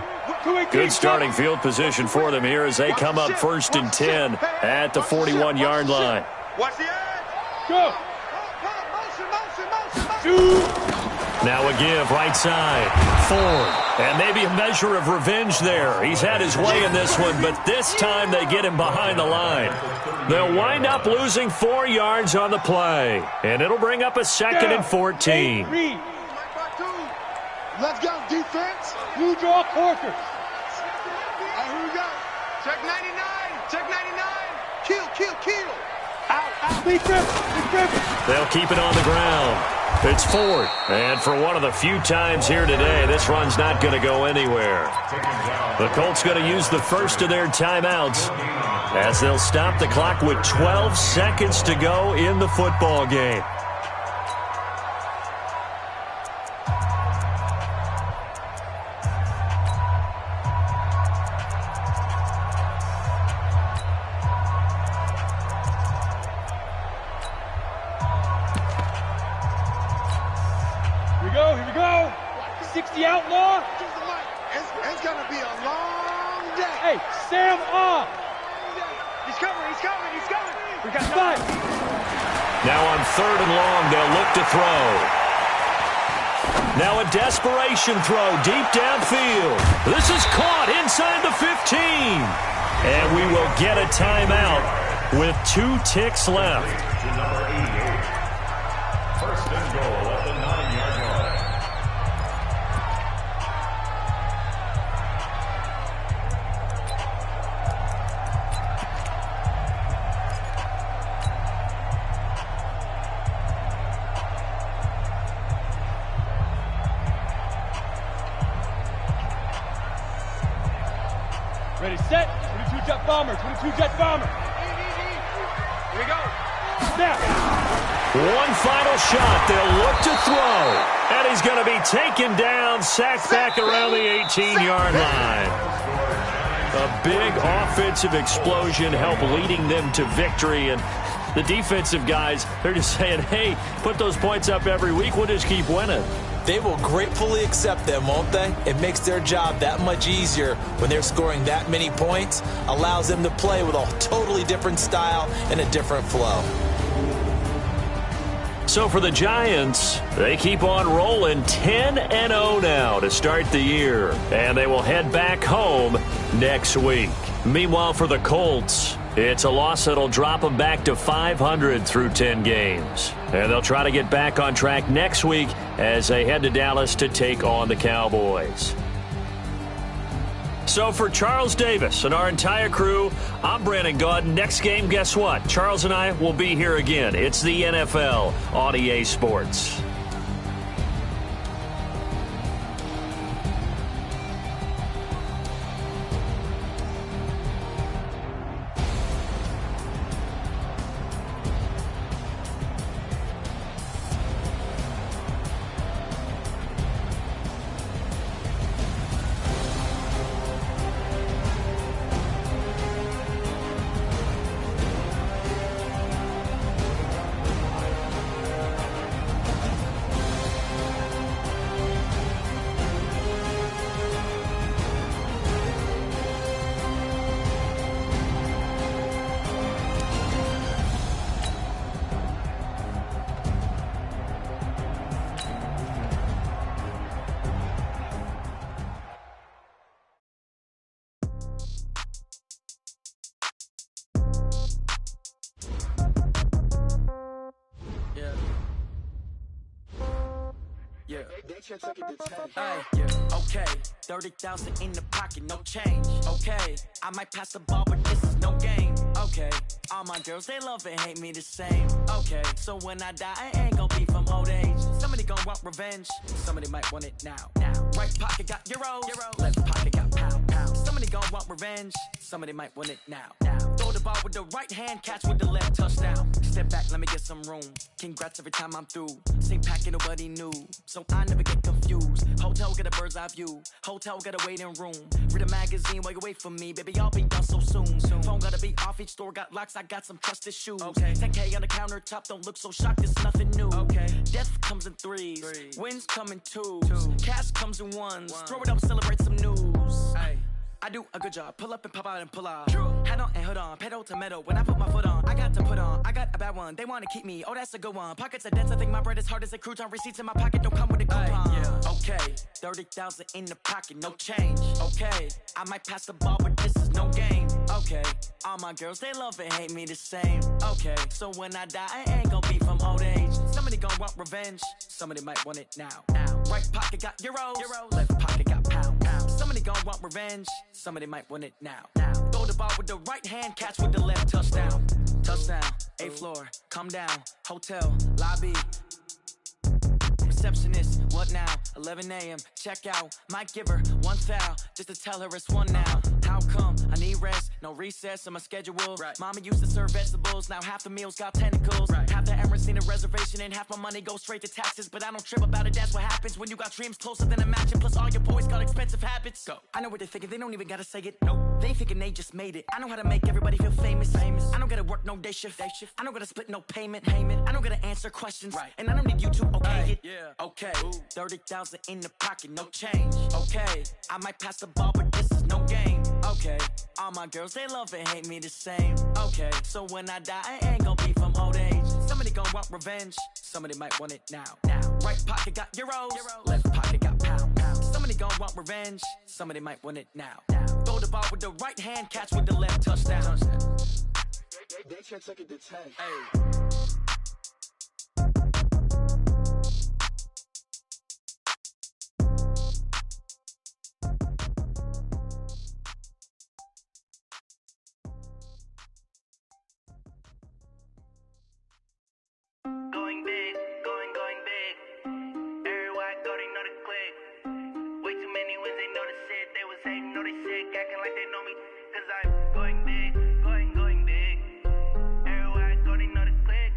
Good starting field position for them here as they come up first and 10 at the 41-yard line. Watch the edge. Go. Now a give, right side, Ford. And maybe a measure of revenge there. He's had his way in this one, but this time they get him behind the line. They'll wind up losing 4 yards on the play. And it'll bring up a second and 14. Let's go, defense. Blue draw Corker. Here we go. Check 99. Check 99. Kill. Out. Lee Griffin. They'll keep it on the ground. It's forward. And for one of the few times here today, this run's not going to go anywhere. The Colts going to use the first of their timeouts as they'll stop the clock with 12 seconds to go in the football game. Here we go. 60 outlaw. It's going to be a long day. Hey, Sam off. He's coming. We got time. Now on 3rd and long, they'll look to throw. Now a desperation throw deep downfield. This is caught inside the 15. And we will get a timeout with 2 ticks left. To number 88. First and goal at the 9-yard line. Ready, set. 22-jet bomber. 22-jet bomber. Here we go. Snap. One final shot. They'll look to throw. And he's going to be taken down, sacked back around the 18-yard line. A big offensive explosion helped leading them to victory. And the defensive guys, they're just saying, hey, put those points up every week. We'll just keep winning. They will gratefully accept them, won't they? It makes their job that much easier when they're scoring that many points. Allows them to play with a totally different style and a different flow. So for the Giants, they keep on rolling 10-0 now to start the year. And they will head back home next week. Meanwhile, for the Colts, it's a loss that'll drop them back to 500 through 10 games. And they'll try to get back on track next week as they head to Dallas to take on the Cowboys. So for Charles Davis and our entire crew, I'm Brandon Gaudin. Next game, guess what? Charles and I will be here again. It's the NFL on EA Sports. Yeah. Okay. 30,000 in the pocket, no change. Okay. I might pass the ball, but this is no game. Okay. All my girls, they love and hate me the same. Okay. So when I die, I ain't gonna be from old age. Somebody gonna want revenge. Somebody might want it now. Right pocket got euros. Left pocket got pound. Somebody gonna want revenge. Somebody might want it now. Throw the ball with the right hand, catch with the left, touchdown. Step back, let me get some room. Congrats every time I'm through. Same packet, nobody knew. So I never get confused. Hotel get a bird's eye view. Hotel get a waiting room. Read a magazine while you wait for me. Baby, I'll be done so soon. Phone gotta be off, each store got locks. I got some trusted shoes. Okay. 10K on the countertop, don't look so shocked, it's nothing new. Okay. Death comes in threes. Wins come in twos. Cash comes in ones. Throw it up, celebrate some news. Ay. I do a good job. Pull up and pop out and pull out. Head on and hood on. Pedal to metal. When I put my foot on, I got to put on. I got a bad one. They want to keep me. Oh, that's a good one. Pockets are dense. I think my bread is hard as a crouton. Receipts in my pocket don't come with a coupon. Okay. 30,000 in the pocket. No change. Okay. I might pass the ball, but this is no game. Okay. All my girls, they love and hate me the same. Okay. So when I die, I ain't gonna be from old age. Somebody gonna want revenge. Somebody might want it now. Right pocket got euros. Left pocket got pound. Somebody gonna want revenge. Somebody might want it now. Throw the ball with the right hand, catch with the left, touchdown. Touchdown, 8th floor, come down, hotel, lobby. receptionist. What now? 11 a.m. Check out. Might give her one foul just to tell her it's one now. How come? I need rest. No recess in my schedule. Right. Mama used to serve vegetables. Now half the meals got tentacles. Right. Half the Emirates need a reservation and half my money goes straight to taxes. But I don't trip about it. That's what happens when you got dreams closer than a match. And plus all your boys got expensive habits. Go. I know what they're thinking. They don't even gotta say it. Nope. They thinking they just made it. I know how to make everybody feel famous. I don't gotta work no day shift. I don't gotta split no payment. I don't gotta answer questions. Right. And I don't need you to okay it. Yeah. Okay. 30,000 in the pocket, no change. Okay. I might pass the ball, but this is no game. Okay. All my girls, they love and hate me the same. Okay. So when I die, I ain't gonna be from old age. Somebody gon' want revenge. Somebody might want it now. Right pocket got euros. Left pocket got pounds. Somebody gon' want revenge. Somebody might want it now. Throw the ball with the right hand, catch with the left, touchdown. They can't take it to 10. Hey. Going big, going big. Everywhere I go, they know the click. Way too many wins, they know the shit. They was hating, know they sick, acting like they know me. Cause I'm going big, going big. Everywhere I go, they know the click.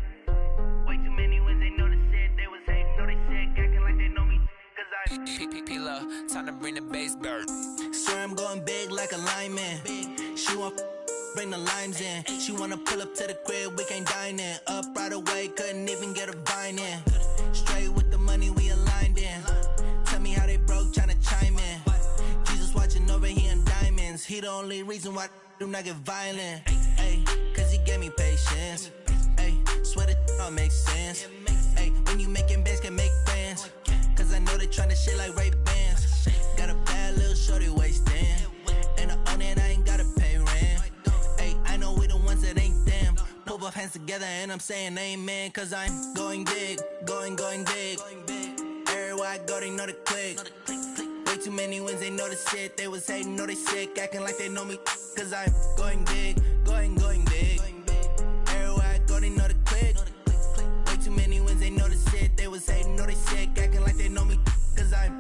Way too many wins, they know the shit. They was hating, know they sick, acting like they know me. Cause I'm P-P-P-Lo, time to bring the bass bird. swear I'm going big like a lineman. She want bring the limes in. She wanna pull up to the crib, we can't dine in. Up right away, couldn't even get a vine in. Straight with the money we aligned in. Tell me how they broke, tryna chime in. Jesus watching over here in diamonds. He the only reason why I do not get violent. Ay, cause he gave me patience. Ay, swear that all makes sense. Ay, when you making bands, can make friends. Cause I know they tryna shit like Ray-Bans. Got a bad little shorty wasting. And I own it, I ain't gotta pay rent. Ay, I know we the ones that ain't them. Pull both hands together and I'm saying amen. Cause I'm going big, going big. Everywhere I go, they know the click. Way too many wins, they know the shit. They was hating, know they sick, acting like they know me. Cause I'm going big, going big. Everywhere I go, they know the click. Way too many wins, they know the shit. They was hating, know they sick, acting like they know me. Cause I'm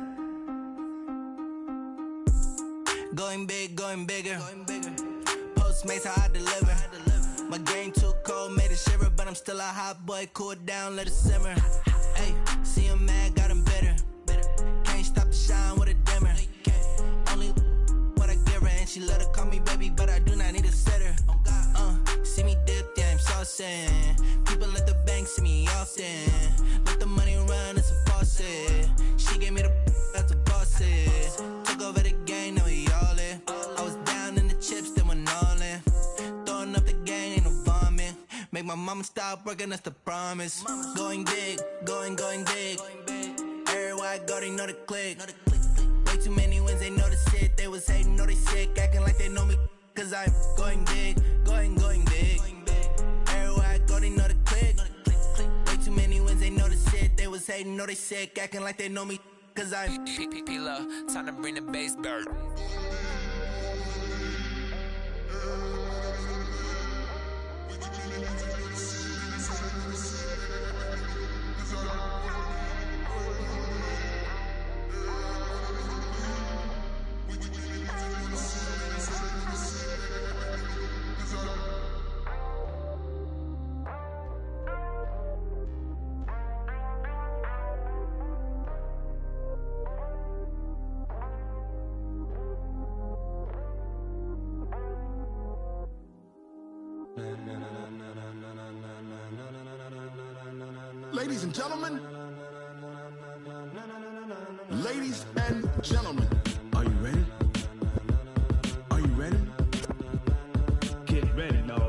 going big, going bigger. Postmates, how I deliver. My game too cold, made it shiver. But I'm still a hot boy, cool it down, let it simmer. Hey, see him mad, got him bitter. Can't stop the shine with a dimmer. Only what I give her, and she let her call me baby, but I do not need a sitter. See me dip, yeah, I'm saucing. People at the bank see me often. Let the money run, it's a faucet. She gave me the that's a faucet. Took over the game, now we all in. I was down in the chips, then went all in. Throwing up the gang, ain't no vomit. Make my mama stop working, that's the promise. Going big, going big. Everywhere I go, they know the click. Way too many wins, they know the shit. They was hating, know they sick, acting like they know me. Cause I'm going big, going big. Everywhere I go, they know the click. Way too many wins, they know the shit. They was hating, know they sick, acting like they know me. Cause I'm P-P-P-Lo, time to bring the bass bird. Ladies and gentlemen, ladies and gentlemen, are you ready? Are you ready? Get ready, no.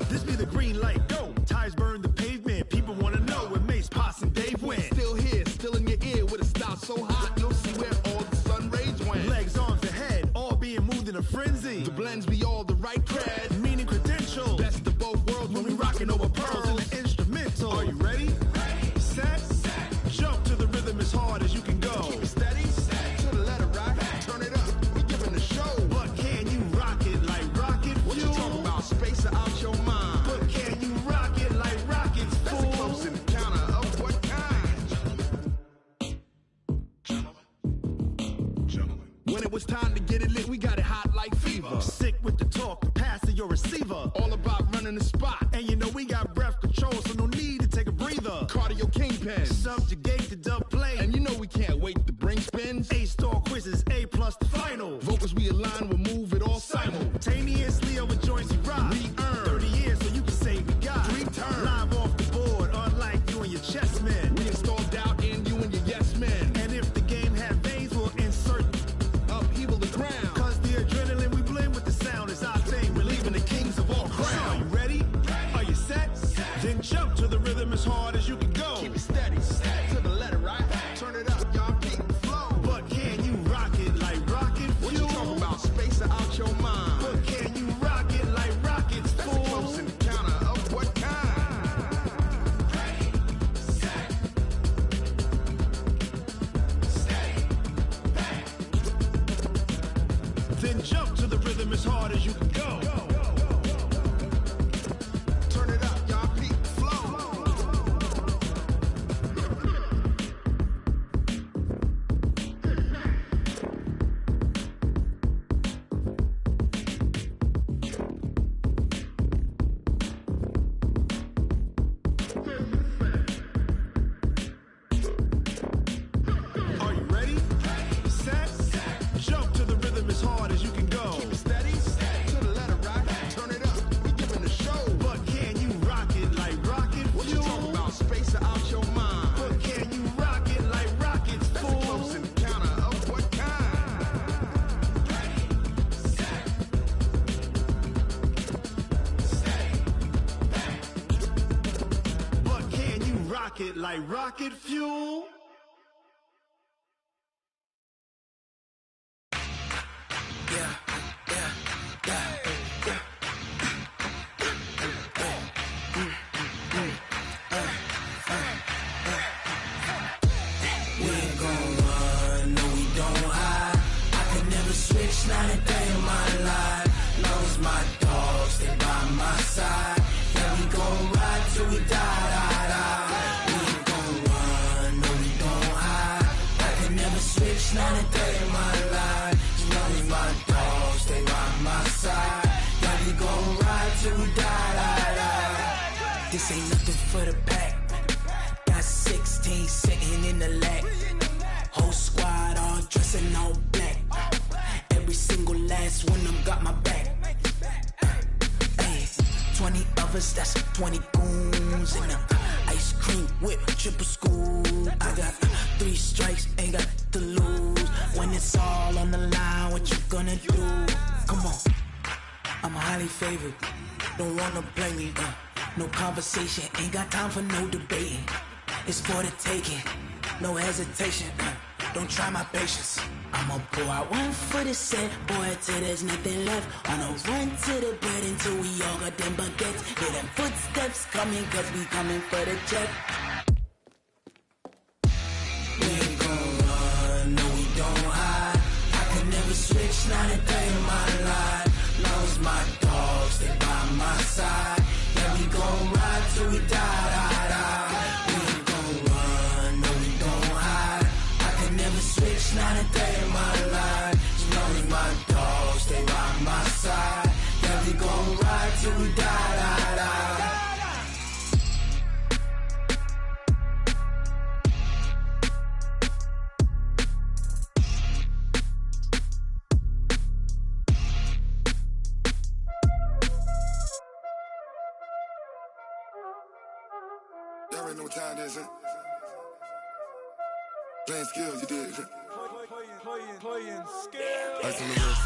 This be the green light, go. Tires burn the pavement. People wanna know where Mace, Poss, and Dave went. Still When it was time to get it lit, we got it hot like fever. Sick with the talk, the pass of your receiver. All about running the spot. And you know we got breath control, so no need to take a breather. Cardio kingpin. Subjugate the dub play. And you know we can't wait to bring spins. A-star quizzes, A+ the final. Vocals we align, we'll move it all simultaneously over joints we rock. We earn 30 years, so you can say we got 3 turns. Live off the board, unlike you and your chess men. We install doubt in you and your yes men. And if the game had veins, we'll insert upheaval the ground. Cause the adrenaline we blend with the sound is our thing. We're leaving the kings of all crowns. So are you ready? Are you set? Then jump to the rhythm as hard as you can go. Keep it steady, to the letter, right? Turn it up, y'all keep the flow. But can you rock it like rocket fuel? What you talking about? Space out your mind. But can you rock it like rockets, fool? That's a close encounter of what kind? Ready, set, steady, back. Then jump to the rhythm as hard as you can go. Turn it up, y'all keep the flow. Are you ready? Set, jump to the rhythm as hard as you can go. Keep it steady, to the letter, right? Turn it up, we giving the show. But can you rock it like rocket fuel? What you talking about? Space out your mind. But can you rock it like rockets, That's fool? a close encounter of what kind? Ready, set, steady, back. But can you rock it like rocket fuel? Not a day in my life. Long as my dogs, they by my side. Yeah, we gon' ride till we die. We ain't gon' run, no, we don't hide. I can never switch, not a day in my life. As long as my dogs, they by my side. Yeah, we gon' ride till we die. This ain't nothing for the pack. Got 16 sitting in the lap. Whole squad all dressing all black. Every single last one of them got my back. Hey, 20 of us, that's 20 goons in them. Ice cream whip, triple scoop. I got 3 strikes, ain't got to lose. When it's all on the line, what you gonna do? Come on, I'm highly favored. Don't wanna play me, no conversation, ain't got time for no debating. It's for the taking, no hesitation. Don't try my patience. I'ma pour out one for the set, boy, till there's nothing left. On a run to the bread until we all got them baguettes. Hear them footsteps coming, cause we coming for the check. We ain't gon' run, no, we don't hide. I could never switch, not a day in my life. Long as my dogs, they by my side. Yeah, we gon' ride till we die. We ain't gon' run, no, we don't hide. I could never switch, not a day in my life. As long as my dogs, they by my side. Yeah, we gon' ride till we die. Y'all already know what time it is, huh? Playing skills, you did. Playing skills. Ice on the wrist,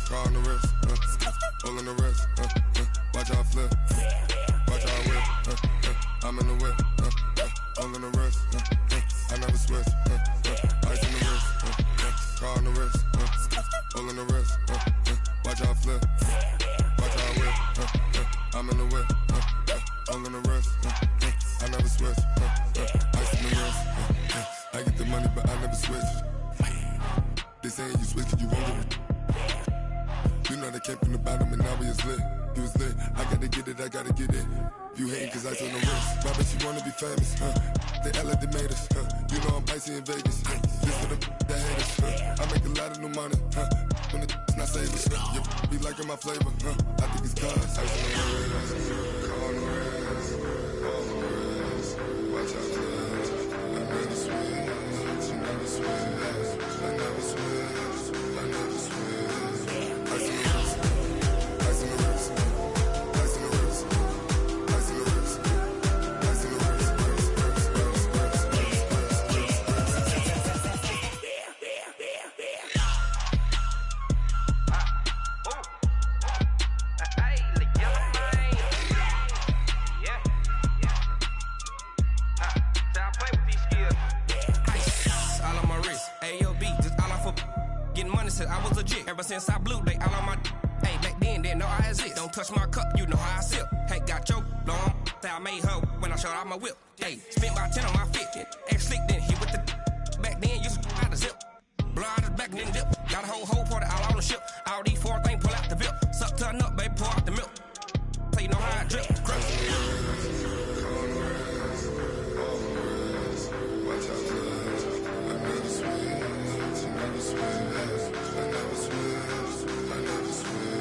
car on the wrist, hole in the wrist, watch out flip, watch out whip, I'm in the whip, hole in the wrist, I never switch, ice on the wrist, car on the wrist, hole in the wrist, watch out flip, watch out whip, I'm in the whip, hole in the wrist, I never switch, ice on the wrist, I get the money but I never switch. They saying you switch it, you won't get it. You know they came from the bottom and now we is lit. You was lit, I gotta get it, I gotta get it. You hating cause I on the wrist. Why bet you wanna be famous, They Ella, they made us, You know I'm icy in Vegas. This for the that haters. I make a lot of new money. When the not saving. You be liking my flavor. I think it's cause. Ice on the wrist. On the wrist. On the wrist. Watch out, cuz. I never switch. I never switch. I never switch. I never switch. Ice on the wrist. Ice on the wrist. Ice on the wrist. Ice on the wrist. Ice on the wrist. I was legit ever since I blew they all on my hey back then didn't know I exist. Don't touch my cup, you know how I sip. Hey, got your long that I made her when I showed out my whip. Hey, spent about 10 on my fit. X slick then hit with the back then used to out the zip. Blow out his back then dip. Got a whole party all on the ship. All these four things pull out the VIP. Suck turn up, baby, pour out the milk. Play you know how I drip. Crush. Watch out, cuz. I never switch. I never switch. I never switch. I never switch.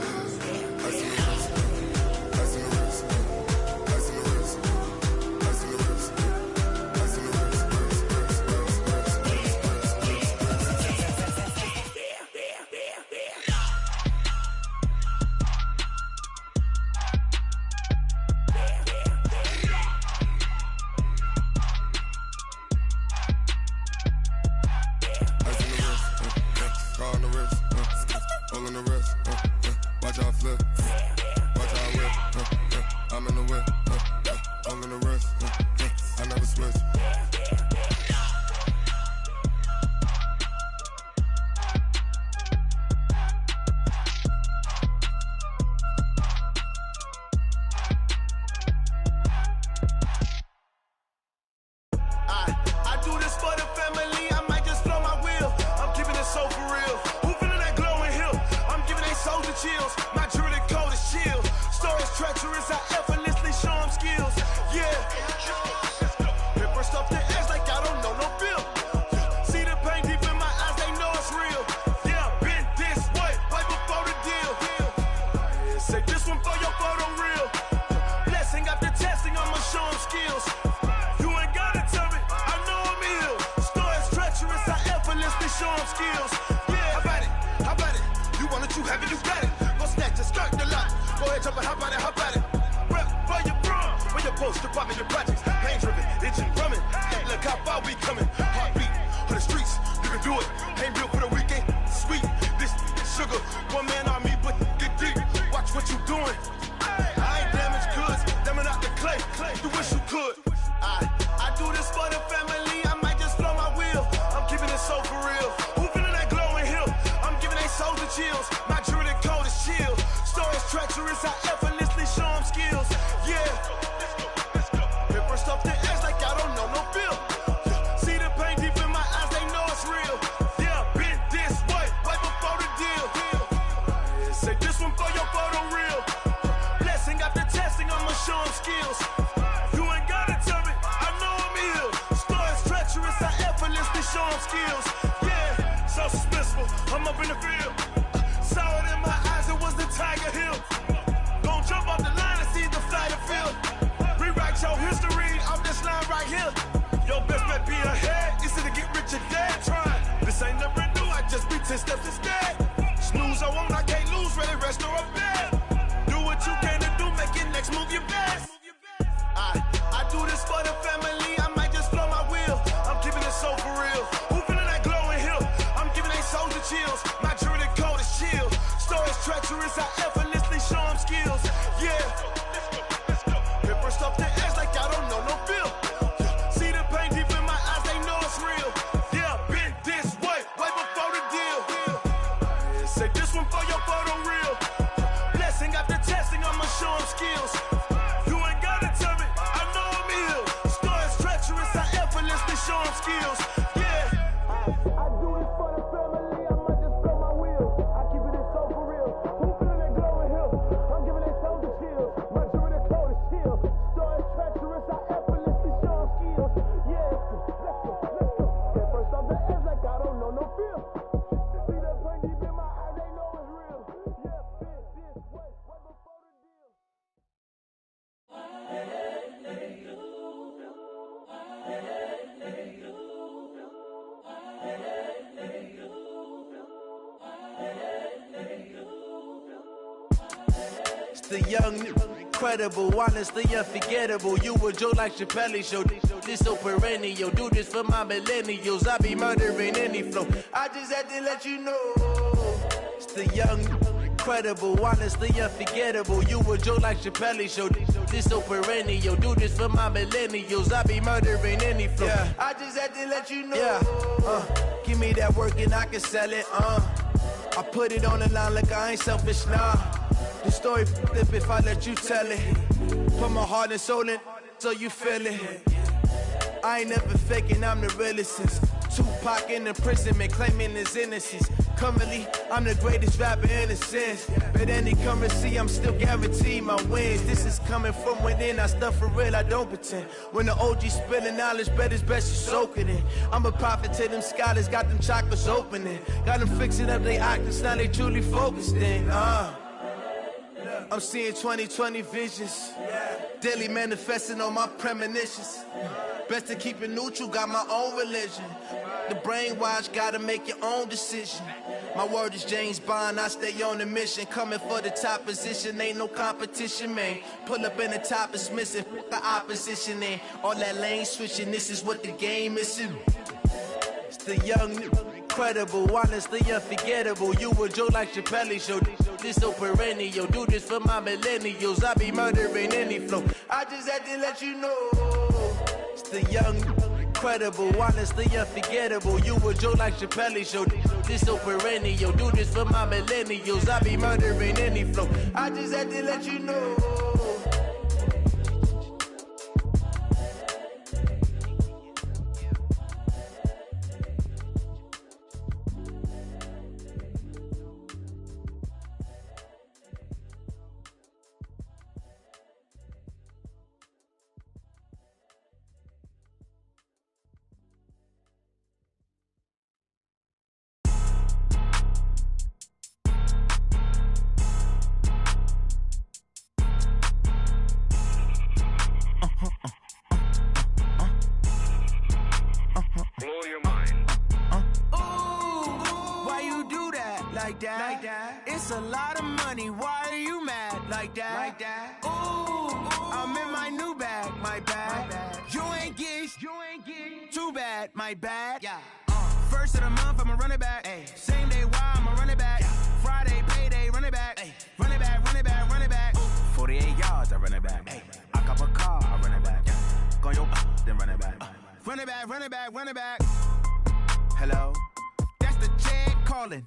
Ice in the wrist. Ice in the wrist. Ice in the wrist. Ice in the wrist. Ice in the wrist. On the wrist, all on the wrist, watch out flip, watch out whip, I'm in the whip, all on the wrist, I never switch. I do this for the family, I might just blow my wheel. I'm keeping it so for real. Who feeling that glowing hill? I'm giving they soldier chills. My jewelry cold is chill. Stories treacherous, I effortlessly show them skills. Yeah. Paper stuff the edge like I don't know no bill. See the pain deep in my eyes, they know it's real. Yeah, been this way, way before the deal. Say this one for your photo real. Blessing after testing, I'ma show them skills. You ain't gotta tell me, I know I'm ill. Stories treacherous, I effortlessly show them skills. Yeah, how about it? How about it? You want it, you have it, you got it. Go snatch it, skirt the lot. Go ahead, jump it, how about it? How about it? Rep where you from? Where your post, department, your projects. Pain driven, itching, drumming. Hey, look how far we coming. Heartbeat on the streets, you can do it. Ain't built for the weekend. Sweet, this sugar. One man army, but get deep. Watch what you doing. I ain't damaged goods, damn out the clay. You wish you could. I do this for the family, I might just blow my wheel. I'm keeping it so for real. Who feeling that glowing hill? I'm giving they soldier chills. My jewelry cold is chill. Stories treacherous, I effortlessly show them skills. Yeah. Paper stuff the edge like I don't know no bill. See the pain deep in my eyes, they know it's real. Yeah, been this way, way before the deal. Say this one for your photo real. Blessing after testing, I'ma show them skills. You ain't gotta tell me, I know I'm ill. Stories treacherous, I effortlessly show them skills. Yeah, so suspenseful, I'm up in the field. Saw it in my eyes, it was the Tiger Hill. Gon' jump off the line and see the fly the field. Rewrite your history off this line right here. Your best bet be ahead, easy to get rich or dead. Try, this ain't never new, I just be 10 steps instead. Snooze I won't, I can't lose, ready, rest or a bed. Do what you can to do, make your next move your best. I do this for the family, I might just blow my wheel. I'm keeping it so for real. Who feeling that glowing hill? I'm giving they soldier chills. My jewelry cold is chill. Stories treacherous, I effortlessly show them skills. Yeah. Paper stuff the edge like I don't know no bill. See the pain deep in my eyes, they know it's real. Yeah, been this way, way before the deal. Say this one for your photo real. It's the young, incredible, honestly unforgettable. You a joke like Chappelle Show. This so perennial. Do this for my millennials. I be murdering any flow. I just had to let you know. It's the young, incredible, honestly unforgettable. You a joke like Chappelle Show. This so perennial. Do this for my millennials. I be murdering any flow. Yeah. I just had to let you know. Yeah. Give me that work and I can sell it. I put it on the line like I ain't selfish, nah. The story flip if I let you tell it. Put my heart and soul in so you feel it. I ain't never faking, I'm the realest since Tupac in imprisonment, claiming his innocence. Currently, I'm the greatest rapper in a sense. But any currency, I'm still guaranteed my wins. This is coming from within, I stuff for real, I don't pretend. When the OG spilling knowledge, bet it's best you soak it in. I'm a prophet to them scholars, got them chakras opening. Got them fixing up their octaves, now they truly focused in. I'm seeing 2020 visions. Daily manifesting on my premonitions. Best to keep it neutral, got my own religion. The brainwash, gotta make your own decision. My word is James Bond, I stay on the mission. Coming for the top position, ain't no competition, man. Pull up in the top is missing, the opposition in. All that lane switching, this is what the game is. It's the young, incredible, honestly unforgettable. You a joke like Chappelle Show. This so perennial. Do this for my millennials. I be murdering any flow. I just had to let you know. It's the young, incredible, honestly unforgettable. You a joke like Chappelle Show. This so perennial. Do this for my millennials. I be murdering any flow. I just had to let you know. It's a lot of money, why are you mad like that? Ooh, I'm in my new bag, my bad. You ain't get too bad, my bad. Yeah. First of the month, I'ma run it back. Ay. Same day, why I'ma run it back. Yeah. Friday, payday, run it back. Ay. Run it back, run it back, run it back. 48 yards, I run it back. Ay. I cop a car, I run it back. Yeah. Go your then run it back. Run it back, run it back, run it back. Hello? That's the check calling.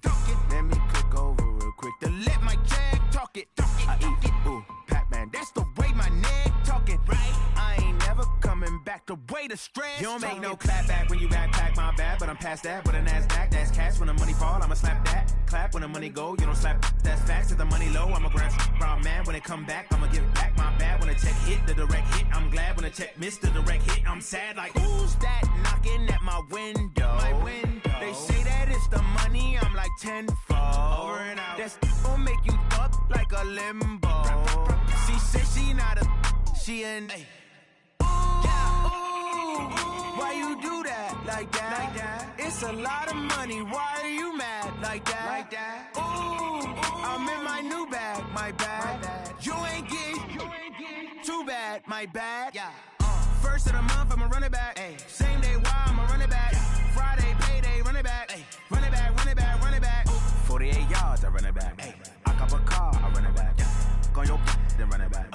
Let me click over real quick to let my check talk it. I eat it, ooh, Pac-Man. That's the way my neck talking. Right? I ain't never coming back the way the stress. You don't make no clap back when you backpack, my bad. But I'm past that with a NASDAQ. That's cash when the money fall, I'ma slap that. Clap when the money go, you don't slap. That's facts. If the money low, I'ma grab brown man. When it come back, I'ma give back my bad. When the check hit, the direct hit. I'm glad when the check missed the direct hit. I'm sad like, who's that knocking at my window? My window. They say that it's the money, I'm like tenfold. Over and out. That's gon' make you up like a limbo. She said she not a, she an. Ay. Why you do that like that? It's a lot of money, why are you mad like that? Ooh, I'm in my new bag, my bad. You ain't get too bad, my bad. Yeah. First of the month, I'ma run it back. Ay. Same day, why I'ma run it back. Friday, payday, run it back. Ay. Run it back, run it back, run it back. 48 yards, I run it back. Ay. I cop a car, I run it back. Go your then run it back.